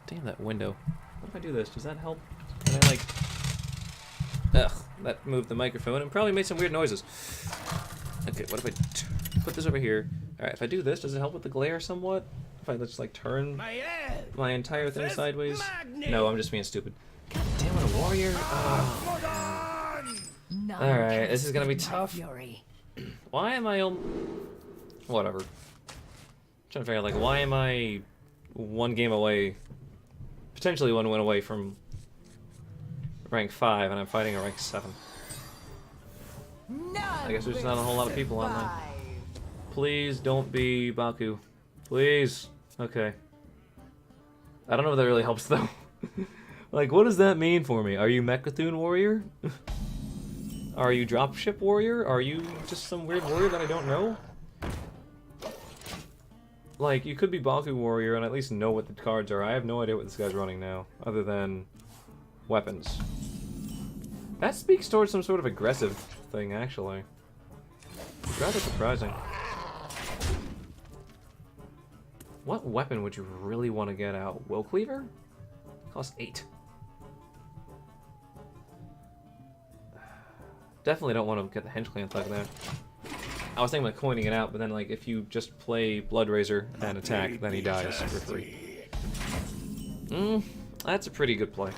Damn that window. What if I do this? Does that help? Can I like... Ugh, that moved the microphone and probably made some weird noises. Okay, what if I put this over here? Alright, if I do this, does it help with the glare somewhat? If I just like turn My head. my entire thing Fifth sideways? magnet. No, I'm just being stupid. God damn it, a warrior! None Alright, can this is gonna be escape my tough. fury. Why am I whatever. Trying to figure out, like, why am I one game away, potentially one win away from rank 5, and I'm fighting a rank 7. I guess there's not a whole lot of people online. Please don't be Baku. Please. Okay. I don't know if that really helps, though. Like, what does that mean for me? Are you Mecha'thun warrior? Are you dropship warrior? Are you just some weird warrior that I don't know? Like, you could be Baku warrior and at least know what the cards are. I have no idea what this guy's running now, other than weapons. That speaks towards some sort of aggressive thing, actually. It's rather surprising. What weapon would you really want to get out? Will Cleaver? Costs 8. Definitely don't want to get the Hench Clan Thug there. I was thinking about coining it out, but then, like, if you just play Bloodrazor and attack, then he dies for free. That's a pretty good play.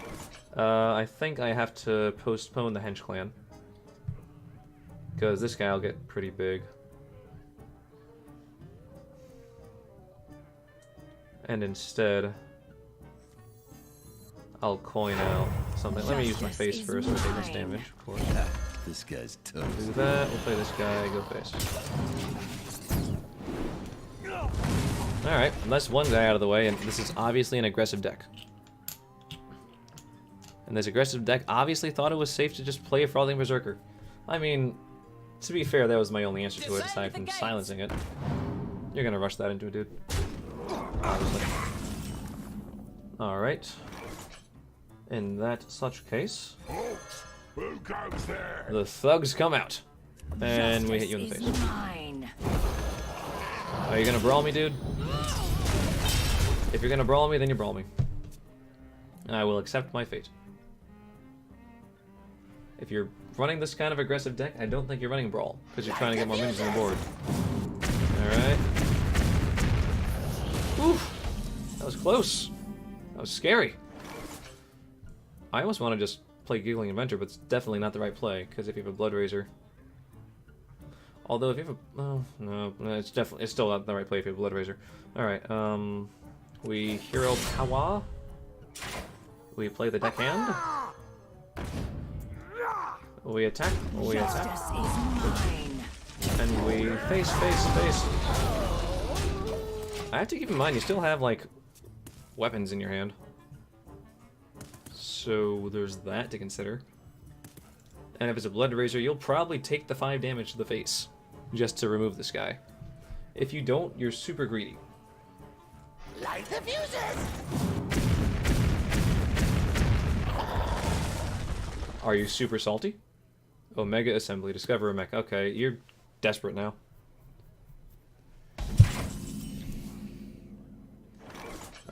I think I have to postpone the Hench Clan, because this guy will get pretty big. And instead, I'll coin out something. Let me use my face first so I take this damage, of course. This guy's tough. Do that, we'll play this guy, go face. Alright, that's one guy out of the way, and this is obviously an aggressive deck. And this aggressive deck obviously thought it was safe to just play a Frothing Berserker. I mean, to be fair, that was my only answer to it, aside from silencing it. You're gonna rush that into a dude. Obviously. Alright. In that such case, Who goes there? the thugs come out. And we hit you in the Justice face. is mine. Are you gonna brawl me, dude? If you're gonna brawl me, then you brawl me. I will accept my fate. If you're running this kind of aggressive deck, I don't think you're running brawl, because you're trying to get more minions on the board. Alright. Oof! That was close. That was scary. I almost want to just play Giggling Inventor, but it's definitely not the right play, because if you have a Bloodrazor... Although if you have a... Oh, no, it's still not the right play if you have a Bloodrazor. Alright, we Hero Power. We play the deckhand. We attack, we attack. Justice is mine. And we face. I have to keep in mind, you still have, like, weapons in your hand. So there's that to consider. And if it's a Bloodrazor, you'll probably take the 5 damage to the face, just to remove this guy. If you don't, you're super greedy. Light the fuses! Are you super salty? Omega Assembly, discover a mech. Okay, you're desperate now.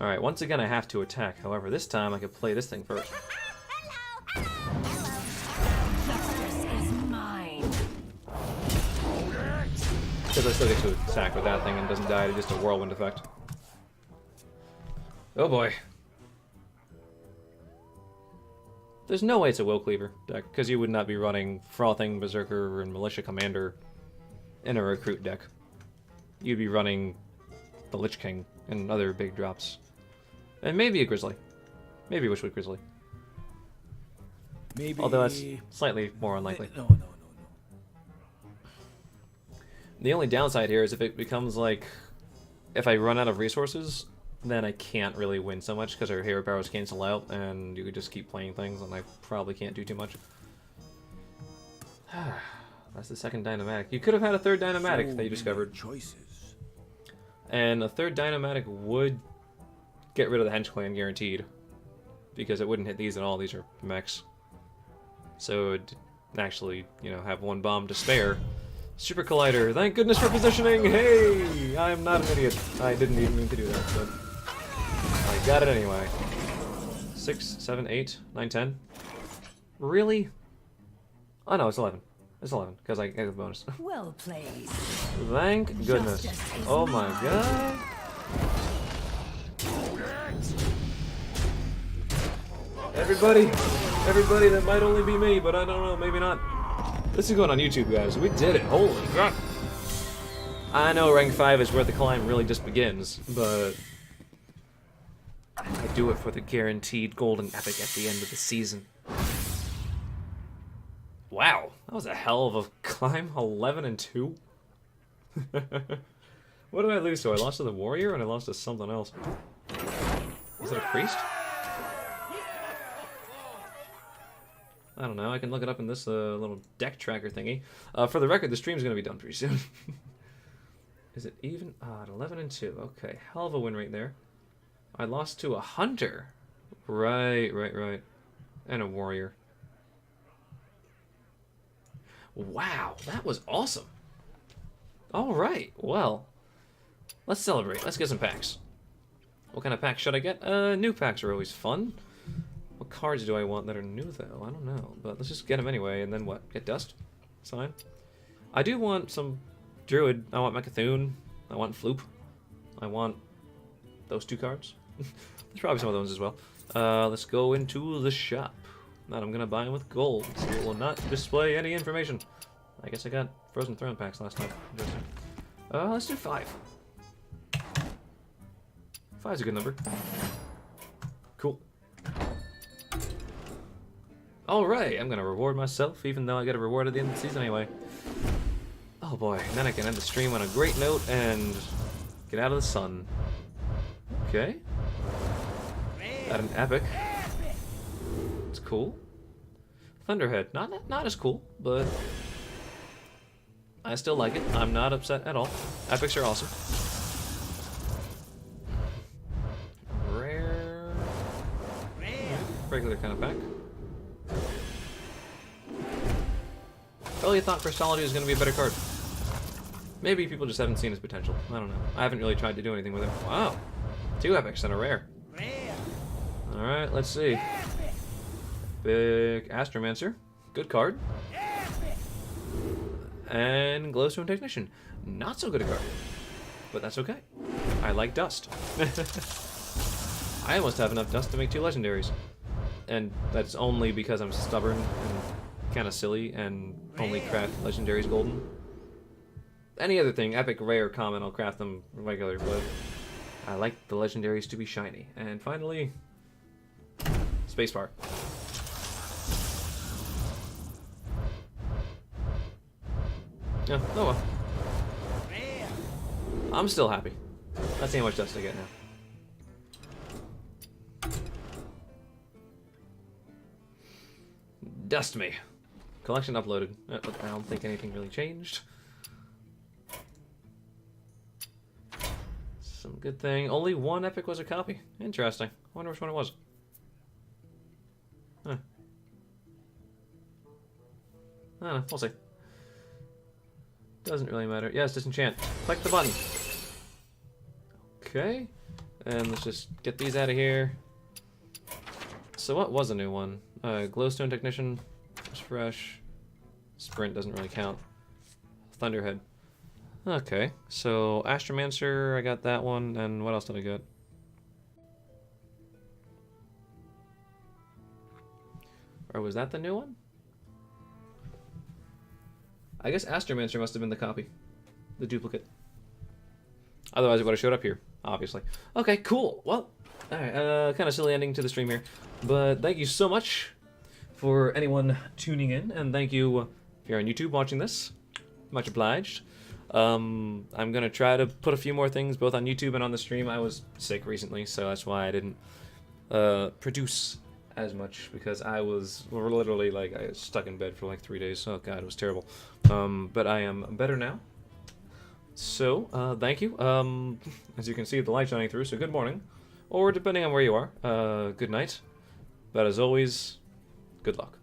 Alright, once again I have to attack. However, this time I could play this thing first. Justice is mine. Because I still get to attack with that thing and doesn't die to just a whirlwind effect. Oh boy. There's no way it's a Will Cleaver deck, because you would not be running Frothing, Berserker, and Militia Commander in a recruit deck. You'd be running the Lich King and other big drops. And maybe a Grizzly. Maybe Wishwood Grizzly. Maybe. Although that's slightly more unlikely. No. The only downside here is if it becomes like... If I run out of resources, then I can't really win so much because our hero powers cancel out and you could just keep playing things and I probably can't do too much. That's the second Dynamatic. You could have had a third Dynamatic that you discovered. Choices. And a third Dynamatic would get rid of the Hench Clan guaranteed. Because it wouldn't hit these at all. These are mechs. So it would actually, you know, have one bomb to spare. Super Collider, thank goodness for positioning! Hey! I'm not an idiot. I didn't even mean to do that, but I got it anyway. 6, 7, 8, 9, 10. Really? Oh no, it's 11. It's 11, because I get the bonus. Well played. Thank goodness. Justice is Oh my mine. god. Everybody, that might only be me, but I don't know, maybe not. This is going on YouTube, guys. We did it. Holy crap. I know rank 5 is where the climb really just begins, but I do it for the guaranteed golden epic at the end of the season. Wow, that was a hell of a climb. 11 and 2. What did I lose to? I lost to the warrior and I lost to something else. Was it a priest? I don't know. I can look it up in this little deck tracker thingy. For the record, the stream's going to be done pretty soon. Is it even? Odd. 11 and 2. Okay, hell of a win rate there. I lost to a hunter. Right. And a warrior. Wow, that was awesome. Alright, well. Let's celebrate. Let's get some packs. What kind of packs should I get? New packs are always fun. What cards do I want that are new, though? I don't know. But let's just get them anyway, and then what? Get Dust? That's fine. I do want some Druid. I want Mecha'thun. I want Floop. I want those 2 cards. There's probably some of those as well. Let's go into the shop. That I'm gonna buy them with gold. So it will not display any information. I guess I got Frozen Throne packs last time. Interesting. Let's do 5. 5's a good number. Cool. Alright, I'm gonna reward myself, even though I get a reward at the end of the season anyway. Oh boy, and then I can end the stream on a great note and get out of the sun. Okay. Got an epic. It's cool. Thunderhead, not as cool, but I still like it. I'm not upset at all. Epics are awesome. Rare. Regular kind of pack. Really thought Crystology was going to be a better card. Maybe people just haven't seen his potential. I don't know. I haven't really tried to do anything with it. Wow. 2 epics and a rare. Alright, let's see. Big Astromancer. Good card. And Glowstone Technician. Not so good a card. But that's okay. I like Dust. I almost have enough Dust to make 2 legendaries. And that's only because I'm stubborn and kind of silly and only craft legendaries golden. Any other thing, epic, rare, common, I'll craft them regular, but I like the legendaries to be shiny. And finally, Spacebar. Yeah, oh well. I'm still happy. Let's see how much dust I get now. Dust me. Collection uploaded. I don't think anything really changed. Some good thing. Only 1 epic was a copy. Interesting. I wonder which one it was. Huh. I don't know. We'll see. Doesn't really matter. Yes, disenchant. Click the button. Okay. And let's just get these out of here. So what was a new one? Glowstone Technician was fresh. Sprint doesn't really count. Thunderhead. Okay, so Astromancer, I got that one, and what else did I get? Or was that the new one? I guess Astromancer must have been the copy. The duplicate. Otherwise it would have showed up here, obviously. Okay, cool. Well, alright, kind of silly ending to the stream here. But thank you so much for anyone tuning in, and thank you if you're on YouTube watching this. Much obliged. I'm gonna try to put a few more things both on YouTube and on the stream. I was sick recently, so that's why I didn't produce as much, because I was literally like I was stuck in bed for like 3 days. Oh god, it was terrible. But I am better now. So thank you. As you can see, the light shining through. So good morning, or depending on where you are, good night. But as always, good luck.